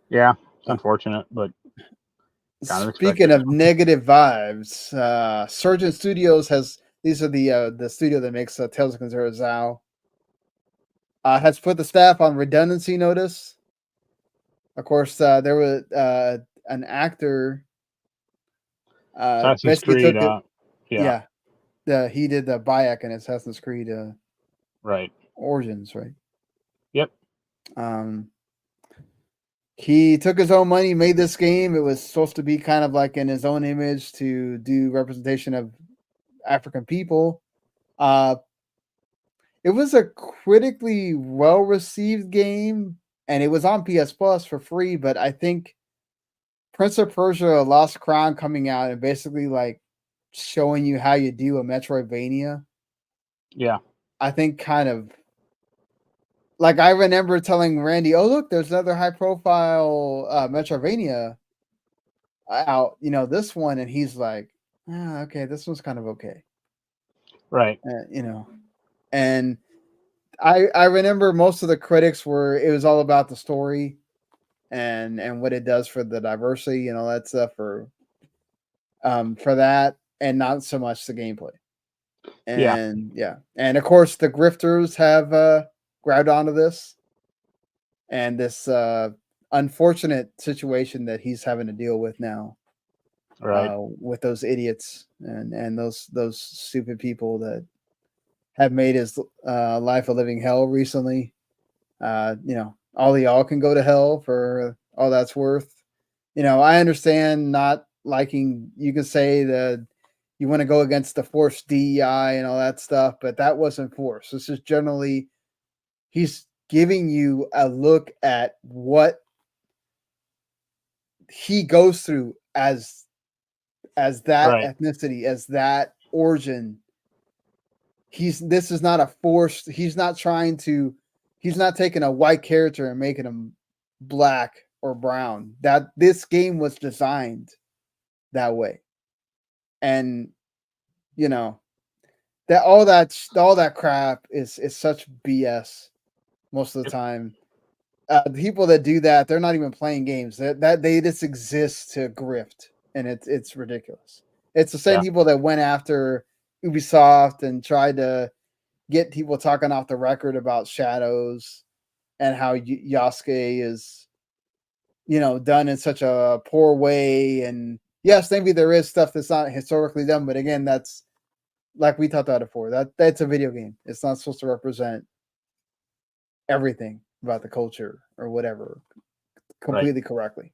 Yeah, it's unfortunate, but kind of Speaking expected. of negative vibes, Surgeon Studios these are the studio that makes Tales of Consider Zao. Has put the staff on redundancy notice. Of course, there was an actor Assassin's basically Creed. took it. Yeah. He did the Bayek in Assassin's Creed Right. Origins, right? Yep. He took his own money, made this game. It was supposed to be kind of like in his own image to do representation of African people. It was a critically well-received game, and it was on PS Plus for free, but I think Prince of Persia Lost Crown coming out and basically like showing you how you do a Metroidvania. Yeah. I think kind of like I remember telling Randy, "Oh look, there's another high-profile Metroidvania out, this one," and he's like, okay, this one's kind of okay." Right. And I remember most of the critics it was all about the story and what it does for the diversity and all that stuff. for that, and not so much the gameplay. And and of course the grifters have grabbed onto this, and this unfortunate situation that he's having to deal with now, Right. with those idiots and those stupid people that have made his life a living hell recently. All of y'all can go to hell for all that's worth. I understand not liking. You can say that you want to go against the forced DEI and all that stuff, but that wasn't forced. This is generally he's giving you a look at what he goes through as that ethnicity, as that origin. This is not a forced. He's not taking a white character and making him black or brown. That this game was designed that way. And that all that crap is such BS most of the time. The people that do that, they're not even playing games. That they just exist to grift, and it's ridiculous. It's the same people that went after Ubisoft and tried to get people talking off the record about Shadows and how Yasuke is, done in such a poor way. And yes, maybe there is stuff that's not historically done, but again, that's like we talked about it before. That's a video game. It's not supposed to represent everything about the culture or whatever completely correctly.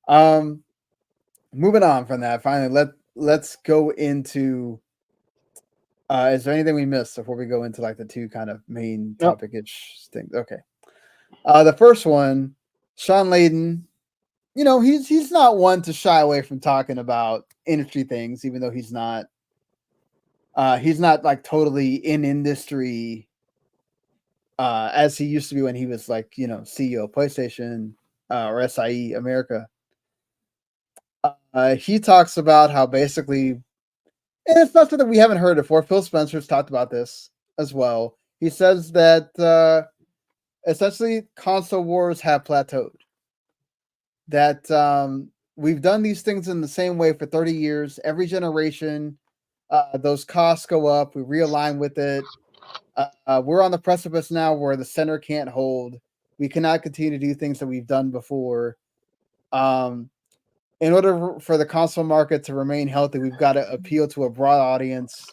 Moving on from that, finally, let's go into. Is there anything we missed before we go into like the two kind of main topic-ish things? Okay. The first one, Sean Layden, he's not one to shy away from talking about industry things, even though he's not like totally in industry as he used to be when he was like, CEO of PlayStation or SIE America. He talks about how basically, and it's not something we haven't heard before. Phil Spencer's talked about this as well. He says that essentially console wars have plateaued. That we've done these things in the same way for 30 years. Every generation, those costs go up. We realign with it. We're on the precipice now where the center can't hold. We cannot continue to do things that we've done before. In order for the console market to remain healthy, we've got to appeal to a broad audience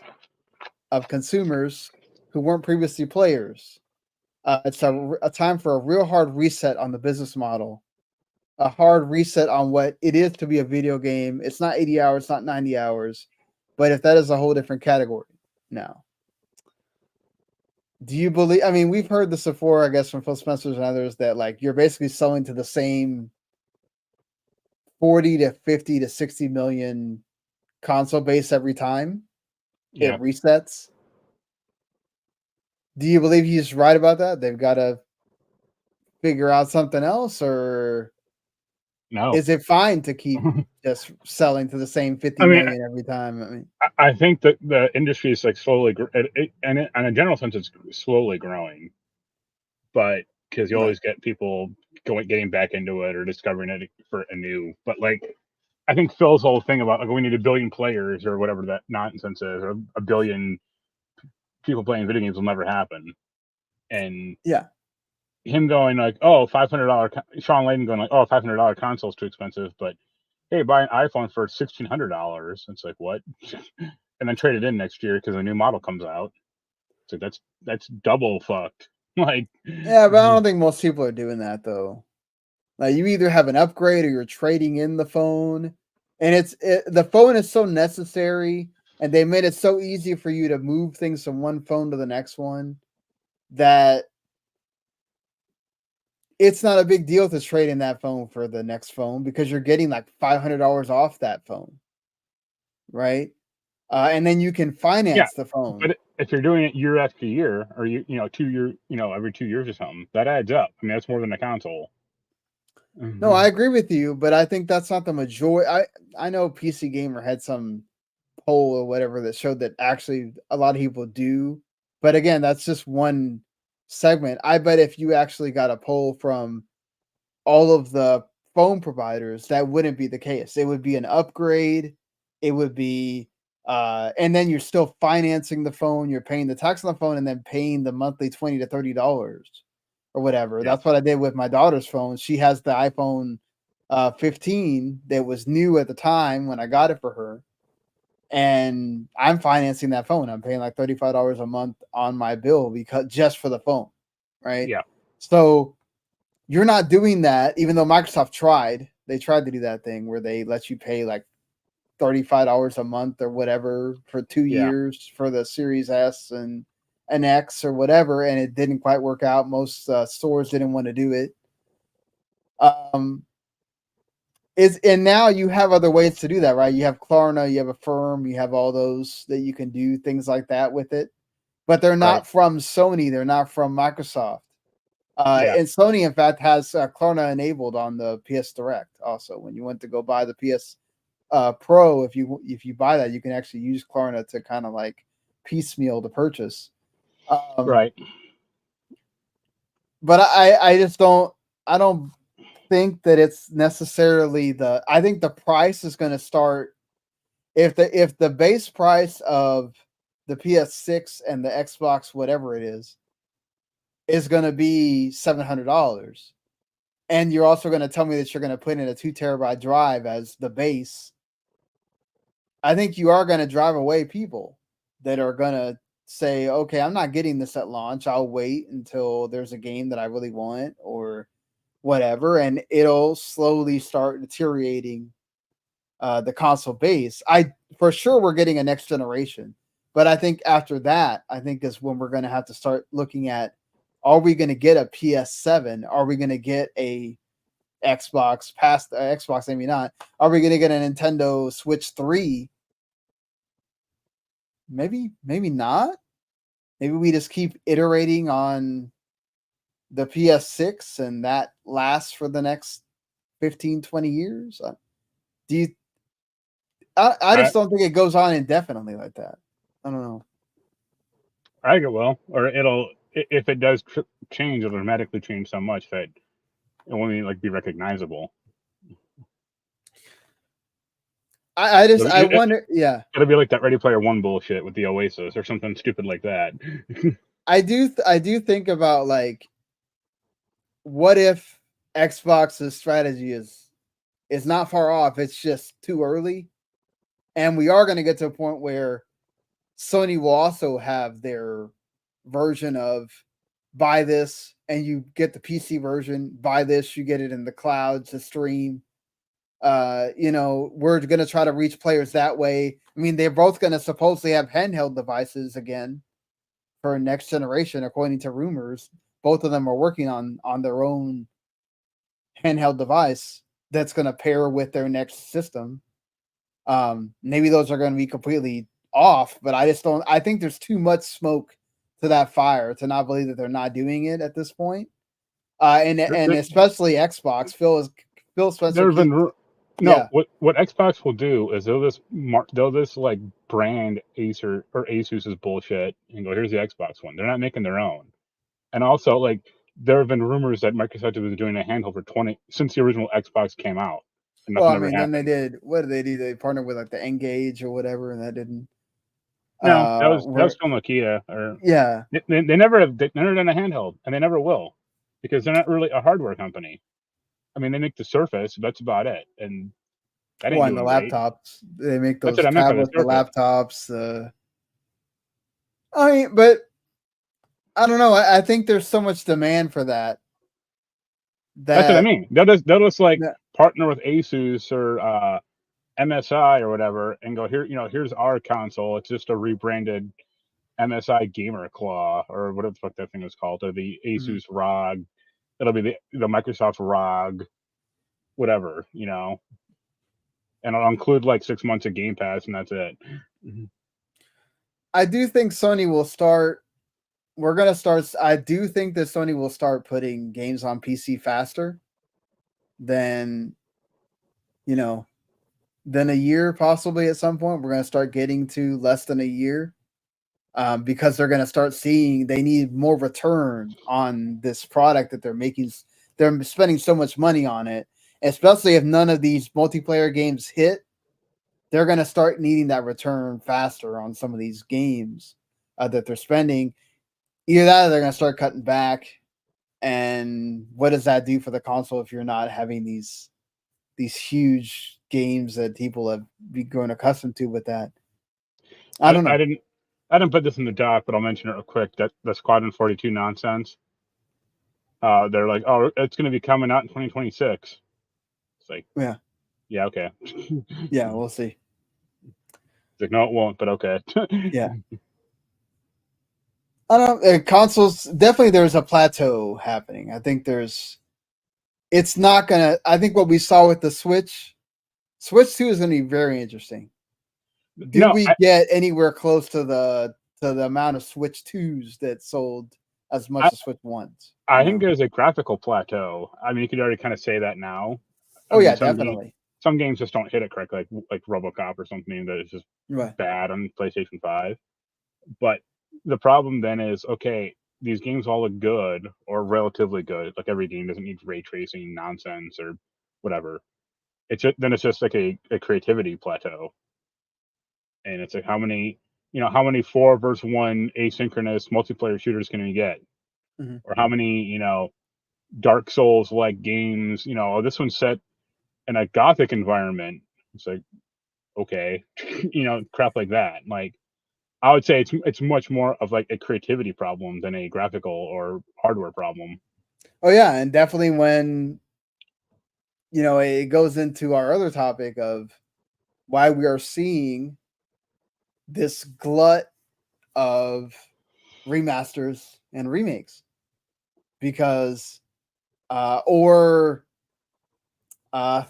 of consumers who weren't previously players. It's a time for a real hard reset on the business model, a hard reset on what it is to be a video game. It's not 80 hours, it's not 90 hours, but if that is a whole different category now. Do you believe? I mean, we've heard this before, I guess, from Phil Spencer and others that like you're basically selling to the same 40 to 50 to 60 million console base every time it resets. Do you believe he's right about that? They've got to figure out something else, or no? Is it fine to keep just selling to the same 50 million every time? I mean, I think that the industry is like slowly, and in a general sense, it's slowly growing. But because you always get people getting back into it or discovering it for anew. But like, I think Phil's whole thing about like we need 1 billion players or whatever that nonsense is, or 1 billion people playing video games will never happen. And him going like, oh, $500, Sean Layden going like, oh, $500 console is too expensive, but hey, buy an iPhone for $1,600. It's like, what? And then trade it in next year because a new model comes out. So that's double fucked. Like, yeah, but I don't think most people are doing that though. Like, you either have an upgrade or you're trading in the phone, and the phone is so necessary, and they made it so easy for you to move things from one phone to the next one that it's not a big deal to trade in that phone for the next phone because you're getting like $500 off that phone, right? And then you can finance the phone. But if you're doing it year after year, or every 2 years or something, that adds up. I mean, that's more than a console. No, I agree with you, but I think that's not the majority. I know PC Gamer had some poll or whatever that showed that actually a lot of people do, but again, that's just one segment. I bet if you actually got a poll from all of the phone providers, that wouldn't be the case. It would be an upgrade it would be, and then you're still financing the phone, you're paying the tax on the phone, and then paying the monthly $20 to $30 or whatever. Yeah. That's what I did with my daughter's phone. She has the iPhone 15 that was new at the time when I got it for her. And I'm financing that phone. I'm paying like $35 a month on my bill because just for the phone, right? Yeah. So you're not doing that, even though Microsoft tried. They tried to do that thing where they let you pay like $35 a month or whatever for 2 years for the Series S and an X or whatever, and it didn't quite work out. Most stores didn't want to do it. And now you have other ways to do that, right? You have Klarna, you have Affirm, you have all those that you can do things like that with it, but they're not from Sony. They're not from Microsoft. And Sony, in fact, has Klarna enabled on the PS Direct. Also, when you went to go buy the PS Pro, if you buy that, you can actually use Klarna to kind of like piecemeal the purchase. Right. But I just don't. I don't think that it's necessarily I think the price is going to start if the base price of the PS6 and the Xbox, whatever it is going to be $700, and you're also going to tell me that you're going to put in a 2 terabyte drive as the base. I think you are going to drive away people that are going to say, okay, I'm not getting this at launch. I'll wait until there's a game that I really want or whatever, and it'll slowly start deteriorating the console base. For sure we're getting a next generation, but I think after that, I think is when we're going to have to start looking at, are we going to get a PS7? Are we going to get a Xbox past Xbox? Maybe not. Are we going to get a Nintendo Switch 3? Maybe not. Maybe we just keep iterating on the PS6 and that lasts for the next 15, 20 years. I just don't think it goes on indefinitely like that. I don't know. I think it will, or if it does change, it'll dramatically change so much that it won't even like be recognizable. I wonder. Yeah, it'll be like that Ready Player One bullshit with the Oasis or something stupid like that. I do think about like, what if Xbox's strategy is not far off? It's just too early, and we are going to get to a point where Sony will also have their version of buy this and you get the PC version, buy this, you get it in the cloud to stream. We're going to try to reach players that way. I mean, they're both going to supposedly have handheld devices again for next generation, according to rumors. Both of them are working on their own handheld device that's going to pair with their next system. Maybe those are going to be completely off, but I think there's too much smoke to that fire to not believe that they're not doing it at this point. And especially Xbox, Phil Spencer. What Xbox will do is they'll just like brand Acer or Asus's bullshit and go, here's the Xbox one. They're not making their own. And also, like, there have been rumors that Microsoft was doing a handheld for since the original Xbox came out. And well, I mean, then they did. What did they do? They partnered with like the Engage or whatever, and that didn't. No, that was from Nokia. They never done a handheld, and they never will, because they're not really a hardware company. I mean, they make the Surface, that's about it, and that ain't doing the great. laptops. They make those That's what I meant by the tablets, the laptops. I mean, but I don't know. I think there's so much demand for that. That's what I mean. They'll just like partner with Asus or MSI or whatever, and go, here's our console. It's just a rebranded MSI Gamer Claw or whatever the fuck that thing is called, or the Asus ROG. It'll be the Microsoft ROG, whatever, and it'll include like 6 months of Game Pass, and that's it. I do think Sony will start. We're gonna start. I do think that Sony will start putting games on PC faster than than a year, possibly at some point. We're gonna start getting to less than a year. Because they're going to start seeing they need more return on this product that they're making. They're spending so much money on it, especially if none of these multiplayer games hit. they're going to start needing that return faster on some of these games that they're spending. Either that or they're going to start cutting back. And what does that do for the console if you're not having these huge games that people have grown accustomed to with that? I don't know. I didn't put this in the doc, but I'll mention it real quick. That the Squadron 42 nonsense. They're like, oh, it's going to be coming out in 2026. It's like, yeah, okay. Yeah, we'll see. It's like, no, it won't, but okay. Yeah. I don't know. Consoles, definitely there's a plateau happening. I think it's not going to, I think what we saw with the Switch 2 is going to be very interesting. Do we get anywhere close to the amount of Switch 2s that sold as much as Switch 1s? I think there's a graphical plateau. I mean, you could already kind of say that now. Definitely. Some games just don't hit it correctly, like RoboCop or something that is just bad on PlayStation 5. But the problem then is, okay, these games all look good or relatively good. Like every game doesn't need ray tracing nonsense or whatever. It's just like a creativity plateau. And it's like how many 4 versus 1 asynchronous multiplayer shooters can we get? Mm-hmm. Or how many, Dark Souls like games, this one's set in a gothic environment. It's like, okay, crap like that. Like, I would say it's much more of like a creativity problem than a graphical or hardware problem. Oh yeah, and definitely when it goes into our other topic of why we are seeing this glut of remasters and remakes, because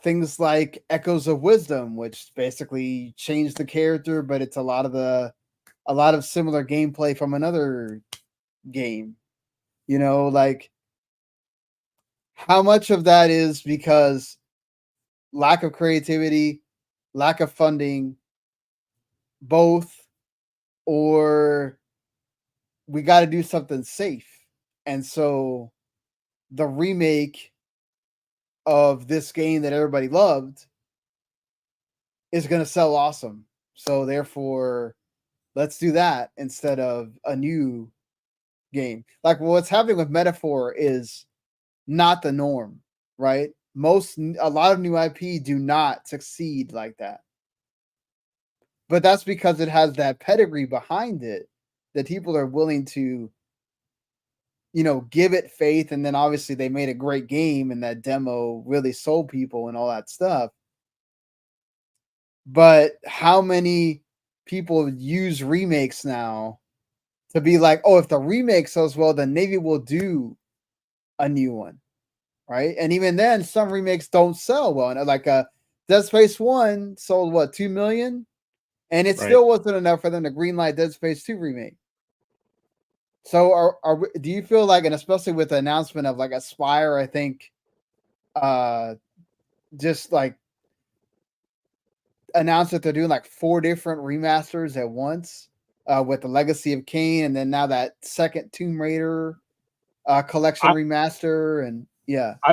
things like Echoes of Wisdom, which basically changed the character, but it's a lot of similar gameplay from another game. Like how much of that is because lack of creativity, lack of funding, both, or we got to do something safe. And so the remake of this game that everybody loved is going to sell awesome. So therefore, let's do that instead of a new game. Like what's happening with Metaphor is not the norm, right? A lot of new IP do not succeed like that. But that's because it has that pedigree behind it that people are willing to, give it faith. And then obviously they made a great game and that demo really sold people and all that stuff. But how many people use remakes now to be like, oh, if the remake sells well, then maybe we'll do a new one, right? And even then, some remakes don't sell well. And like Dead Space 1 sold 2 million? And it still wasn't enough for them to greenlight Dead Space 2 remake. So do you feel like, and especially with the announcement of like Aspire, I think just like announced that they're doing like 4 different remasters at once with the Legacy of Kain, and then now that second Tomb Raider collection remaster. And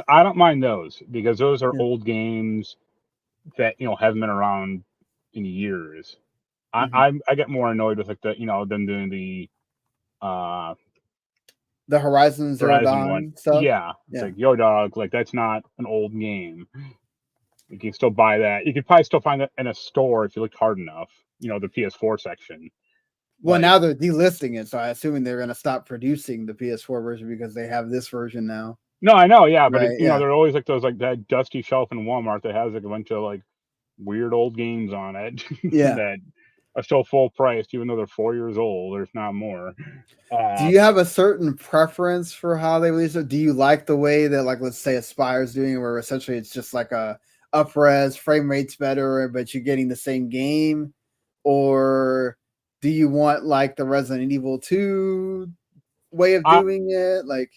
I don't mind those because those are old games that haven't been around in years. I get more annoyed with like them doing the Horizon Zero Dawn one stuff. It's like, yo dog, like that's not an old game. You can still buy that. You could probably still find that in a store if you looked hard enough. The PS4 section. Well, now they're delisting it, so I assume they're going to stop producing the PS4 version because they have this version now. No, I know, yeah, but they're always like those, like that dusty shelf in Walmart that has like a bunch of like weird old games on it. That are still full price, even though they're 4 years old, or if not more. Do you have a certain preference for how they release it? Do you like the way that, like, let's say Aspire's doing it, where essentially it's just like a up-res, frame rate's better, but you're getting the same game? Or do you want like the Resident Evil 2 way of doing it? Like,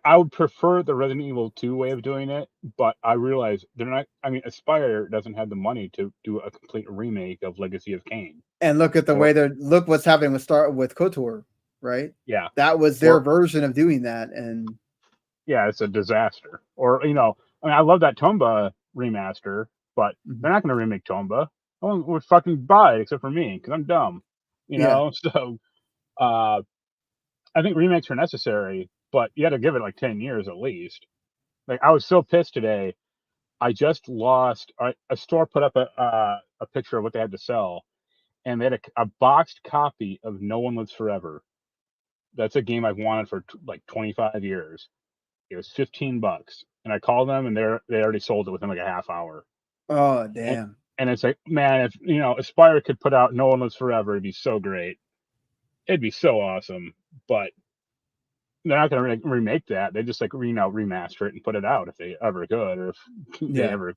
I would prefer the Resident Evil 2 way of doing it, but I realize they're not. I mean, Aspire doesn't have the money to do a complete remake of Legacy of Kain. And look at the way look what's happening with KOTOR, right? Yeah, that was their version of doing that, and it's a disaster. Or I mean, I love that Tomba remaster, but they're not going to remake Tomba. no one would fucking buy it except for me because I'm dumb. You Yeah. know, so I think remakes are necessary, but you got to give it like 10 years at least. Like I was so pissed today. I just lost a store put up a picture of what they had to sell, and they had a boxed copy of No One Lives Forever. That's a game I've wanted for like 25 years. It was $15, and I called them, and they already sold it within like a half hour. Oh, And, damn. and it's like, man, if Aspire could put out No One Lives Forever, it'd be so great. It'd be so awesome. But they're not going to remake that. They just like remaster it and put it out if they ever could, or if they Yeah. ever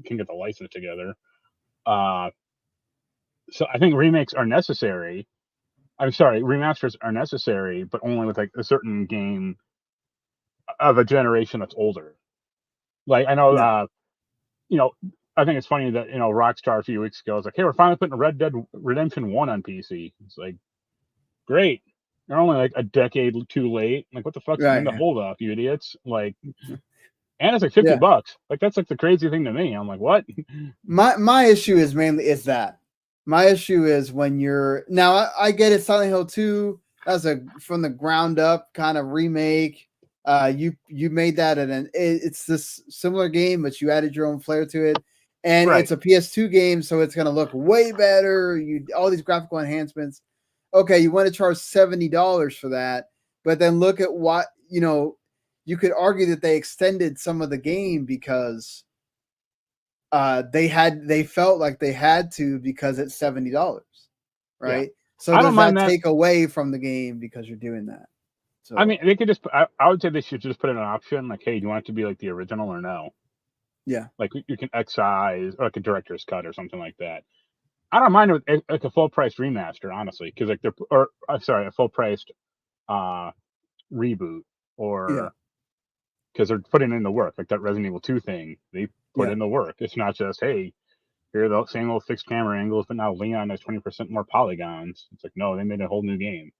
can get the license together. So I think remakes are necessary. I'm sorry, remasters are necessary, but only with like a certain game of a generation that's older. Like I know, Yeah. I think it's funny that Rockstar a few weeks ago was like, "Hey, we're finally putting Red Dead Redemption 1 on PC." It's like, great. They're only like a decade too late. Like, what the fuck's been the Right. hold up, you idiots? Like, and it's like $50. Yeah. Like that's like the crazy thing to me. I'm like, what? My issue is mainly is that my issue is when you're now I get it. Silent Hill 2, that's a from the ground up kind of remake. You made that it's this similar game, but you added your own flair to it, and Right. it's a PS2 game, so it's gonna look way better. You all these graphical enhancements. Okay, you want to charge $70 for that, but then look at what you could argue that they extended some of the game because they felt like they had to because it's $70, Yeah. right? So I does don't mind that that. take away from the game because you're doing that? So I mean, they could just. I would say they should just put in an option like, "Hey, do you want it to be like the original or no?" yeah, Like you can excise or like a director's cut or something like that. I don't mind it like a full price remaster, honestly, because like I'm sorry, a full priced uh reboot, yeah, or because they're putting in the work, like that Resident Evil 2 thing. They put yeah. in the work. It's not just, hey, here are the same old fixed camera angles, but now Leon has 20% more polygons. It's like, no, they made a whole new game.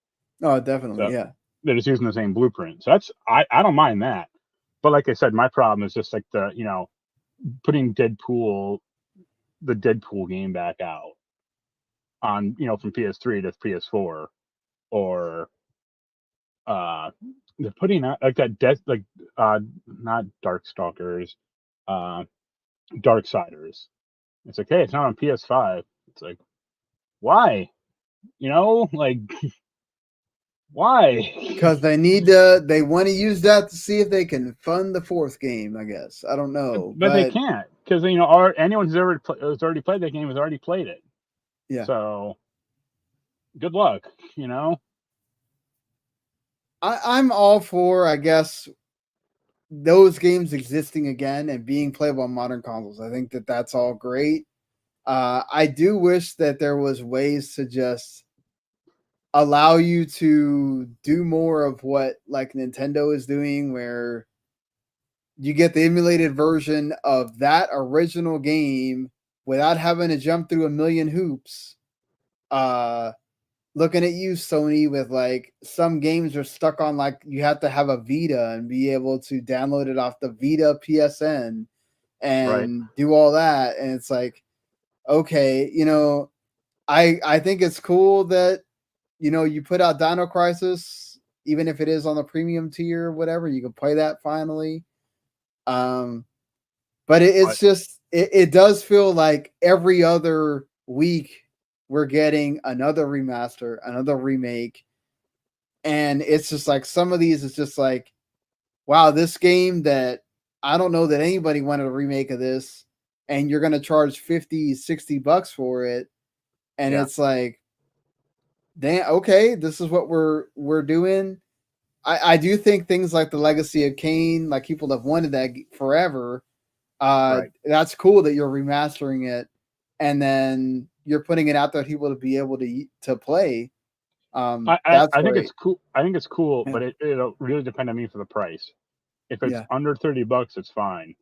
Oh, definitely, So yeah, they're just using the same blueprint. So I don't mind that. But like I said, my problem is just like putting the Deadpool game back out on, from PS3 to PS4, or uh they're putting out like that not Darkstalkers, uh Darksiders. It's like, hey, it's not on PS5. It's like, why? Like, why? because they want to use that to see if they can fund the fourth game. I guess I don't know, But they but can't, because anyone who's already played that game has already played it. yeah, So good luck. I'm all for, I guess, those games existing again and being playable on modern consoles. I think that that's all great. I do wish that there was ways to just allow you to do more of what like Nintendo is doing, where you get the emulated version of that original game without having to jump through a million hoops. Uh, Looking at you, Sony, with like some games are stuck on like you have to have a Vita and be able to download it off the Vita PSN Right. and do all that. And it's like, okay, I think it's cool that you put out Dino Crisis, even if it is on the premium tier or whatever, you can play that finally. But it's But just it does feel like every other week we're getting another remaster, another remake, and it's just like some of these is just like, wow, this game that I don't know that anybody wanted a remake of this, and you're gonna charge 50, $60 for it, and yeah, it's like, damn, okay, this is what we're doing. I do think things like the Legacy of Kain, like people have wanted that forever. right. That's cool that you're remastering it, and then you're putting it out there for people to be able to play. That's I think it's great. cool. I think it's cool, Yeah, but it'll really depend on me for the price. If it's yeah, under $30, it's fine.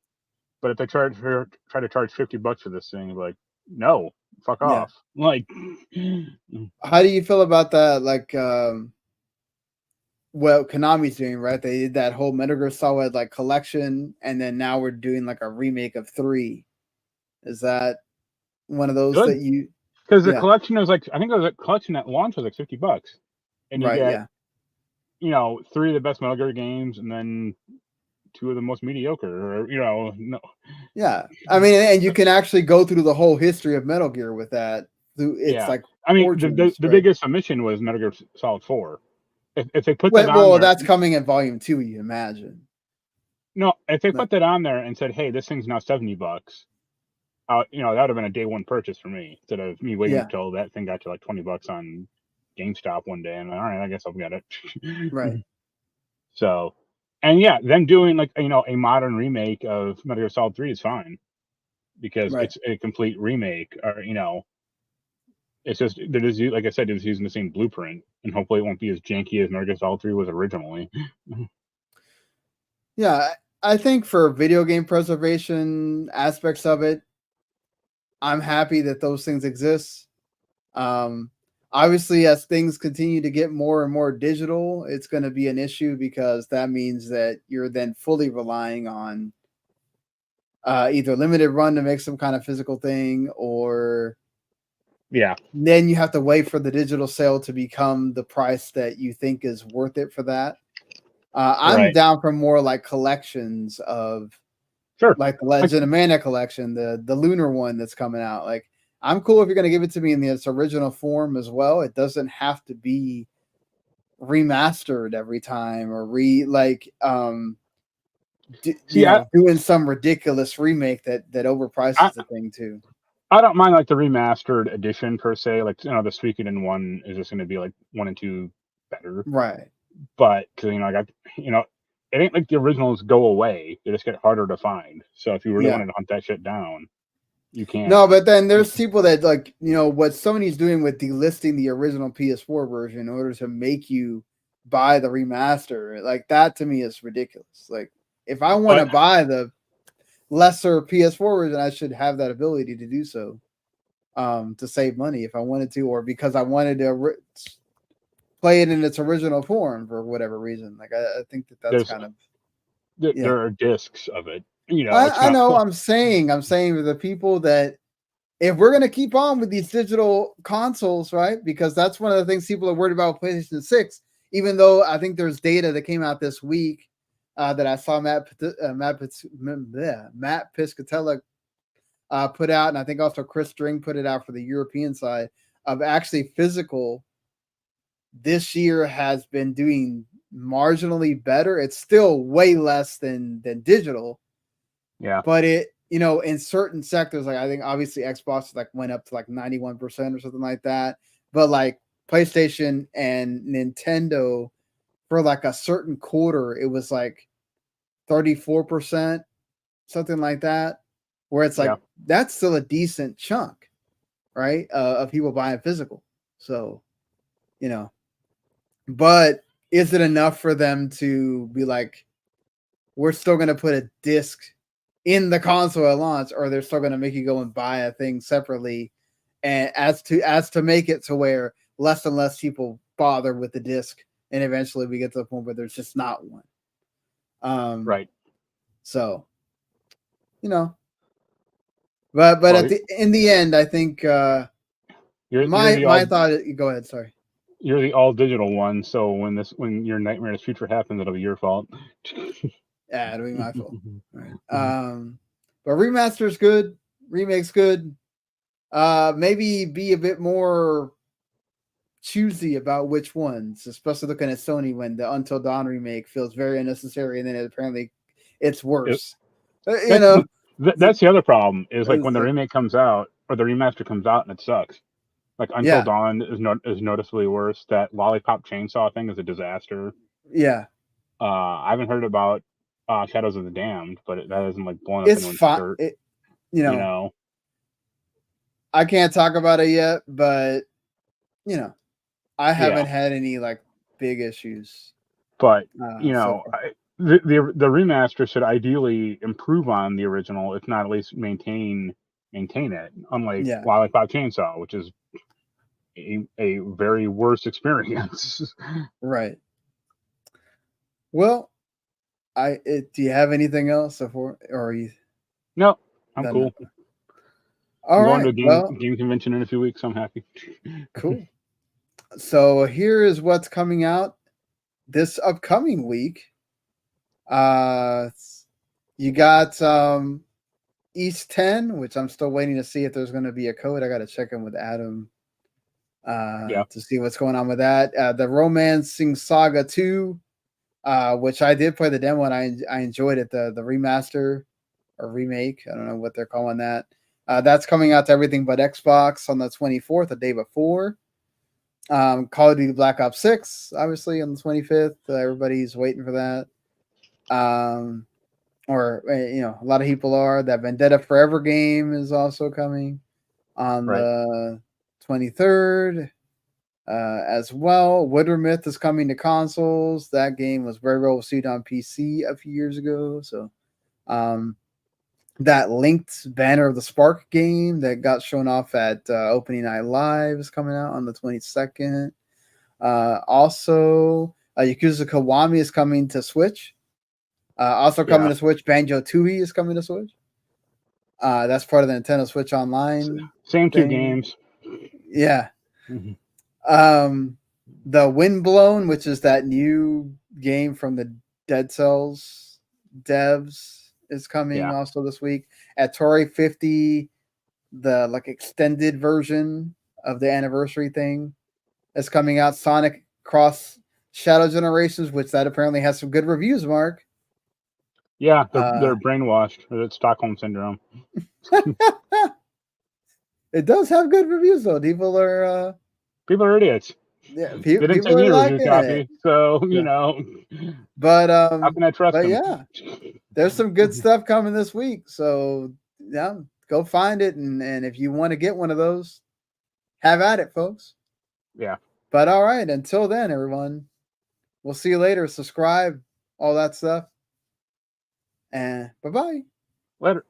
But if they try to charge $50 for this thing, like, no, fuck yeah. off. Like, How do you feel about that? Like, what Konami's doing, right? They did that whole Metal Gear Solid like collection, and then now we're doing like a remake of 3. Is that one of those Good. that you? Because the Yeah. collection was like, I think it was a collection at launch was like $50, and you Right. get Yeah. 3 of the best Metal Gear games, and then 2 of the most mediocre. Or no. Yeah. I mean, and you can actually go through the whole history of Metal Gear with that. It's Yeah, like I mean origins, the right? biggest omission was Metal Gear Solid 4. If they put that on Well, there, that's coming in volume 2, you imagine. no, if they But put that on there and said, "Hey, this thing's now $70," that would have been a day one purchase for me instead of me waiting yeah, until that thing got to like $20 on GameStop one day, and all right, I guess I'll get it. right, So, and yeah, them doing like a modern remake of Metal Gear Solid 3 is fine because right. it's a complete remake, or it's just they're just like I said, it's using the same blueprint, and hopefully it won't be as janky as Metal Gear Solid 3 was originally. Yeah, I think for video game preservation aspects of it, I'm happy that those things exist. Um, Obviously, as things continue to get more and more digital, it's going to be an issue because that means that you're then fully relying on either limited run to make some kind of physical thing, or Yeah, then you have to wait for the digital sale to become the price that you think is worth it for that. I'm right. down for more like collections of Sure. like the Like, Legend of Mana collection, the lunar one that's coming out. Like, I'm cool if you're gonna give it to me in its original form as well. It doesn't have to be remastered every time or see, doing some ridiculous remake that I overprices the thing too. I don't mind like the remastered edition per se. Like the Suikoden one is just going to be like 1 and 2 better, Right. but because it ain't like the originals go away. They just get harder to find. So if you really Yeah. wanted to hunt that shit down, you can. No, but then there's people that like, what Sony's doing with delisting the original PS4 version in order to make you buy the remaster. Like, that to me is ridiculous. Like, if I want to But buy the lesser PS4 version, I should have that ability to do so, to save money if I wanted to, or because I wanted to play it in its original form for whatever reason. Like, I think that's there's kind of, yeah. there are discs of it. It's I not know. full. I'm saying for the people that, if we're going to keep on with these digital consoles, right? Because that's one of the things people are worried about with PlayStation 6, even though I think there's data that came out this week that I saw Matt Piscatella put out, and I think also Chris String put it out for the European side, of actually physical this year has been doing marginally better. It's still way less than digital, Yeah, but it, in certain sectors, like I think obviously Xbox like went up to like 91% or something like that, but like PlayStation and Nintendo for like a certain quarter, it was like 34%, something like that, where it's yeah. like that's still a decent chunk, right? Of people buying physical. So, you know, but is it enough for them to be like, we're still going to put a disc in the console at launch, or they're still going to make you go and buy a thing separately, and as to make it to where less and less people bother with the disc, and eventually we get to the point where there's just not one. Right. So, but Well, in the end, I think you're the my thought is, go ahead, sorry. you're the all digital one. So when your nightmare in the future happens, it'll be your fault. Yeah, it'll be my fault. Right. But remaster's good, remake's good. Maybe be a bit more choosy about which ones, especially looking at Sony when the Until Dawn remake feels very unnecessary, and then apparently it's It, worse. You that's know, that's the other problem is like when it's the like, remake comes out or the remaster comes out and it sucks. Like Until yeah, Dawn is noticeably worse. That Lollipop Chainsaw thing is a disaster. yeah, I haven't heard about Shadows of the Damned, but that hasn't like blown up it's anyone's fine. skirt. You You know, know, I can't talk about it yet, but I yeah. haven't had any like big issues But so far. the remaster should ideally improve on the original, if not at least maintain it. Unlike Yeah, Lollipop Chainsaw, which is a very worse experience. right. Well, do you have anything else before, or are you No, I'm done now? cool. All I'm going right. to a game convention in a few weeks. So I'm happy. Cool. So here is what's coming out this upcoming week. You got East 10, which I'm still waiting to see if there's going to be a code. I got to check in with Adam to see what's going on with that. The Romancing Saga 2, which I did play the demo and I enjoyed it. The remaster or remake, I don't know what they're calling that. That's coming out to everything but Xbox on the 24th, the day before. Call of Duty Black Ops 6, obviously, on the 25th. Everybody's waiting for that. Or a lot of people are. That Vendetta Forever game is also coming on the 23rd as well. Wither Myth is coming to consoles. That game was very well received on PC a few years ago. So that linked Banner of the Spark game that got shown off at Opening Night Live is coming out on the 22nd. Also, Yakuza Kiwami is coming to Switch. Also coming to Switch, Banjo-Tooie is coming to Switch. That's part of the Nintendo Switch Online. Same thing. 2 games. Yeah. Mm-hmm. The Windblown, which is that new game from the Dead Cells devs, is coming also this week. Atari 50, the extended version of the anniversary thing, is coming out. Sonic Cross Shadow Generations, which that apparently has some good reviews, Mark. Yeah, they're brainwashed. It's Stockholm syndrome. It does have good reviews though. People are idiots. Yeah, they didn't people send me are a liking review copy, it. so But how can I trust them? Yeah, there's some good stuff coming this week. So yeah, go find it, and if you want to get one of those, have at it, folks. Yeah. But all right, until then, everyone, we'll see you later. Subscribe, all that stuff, and bye-bye. Later.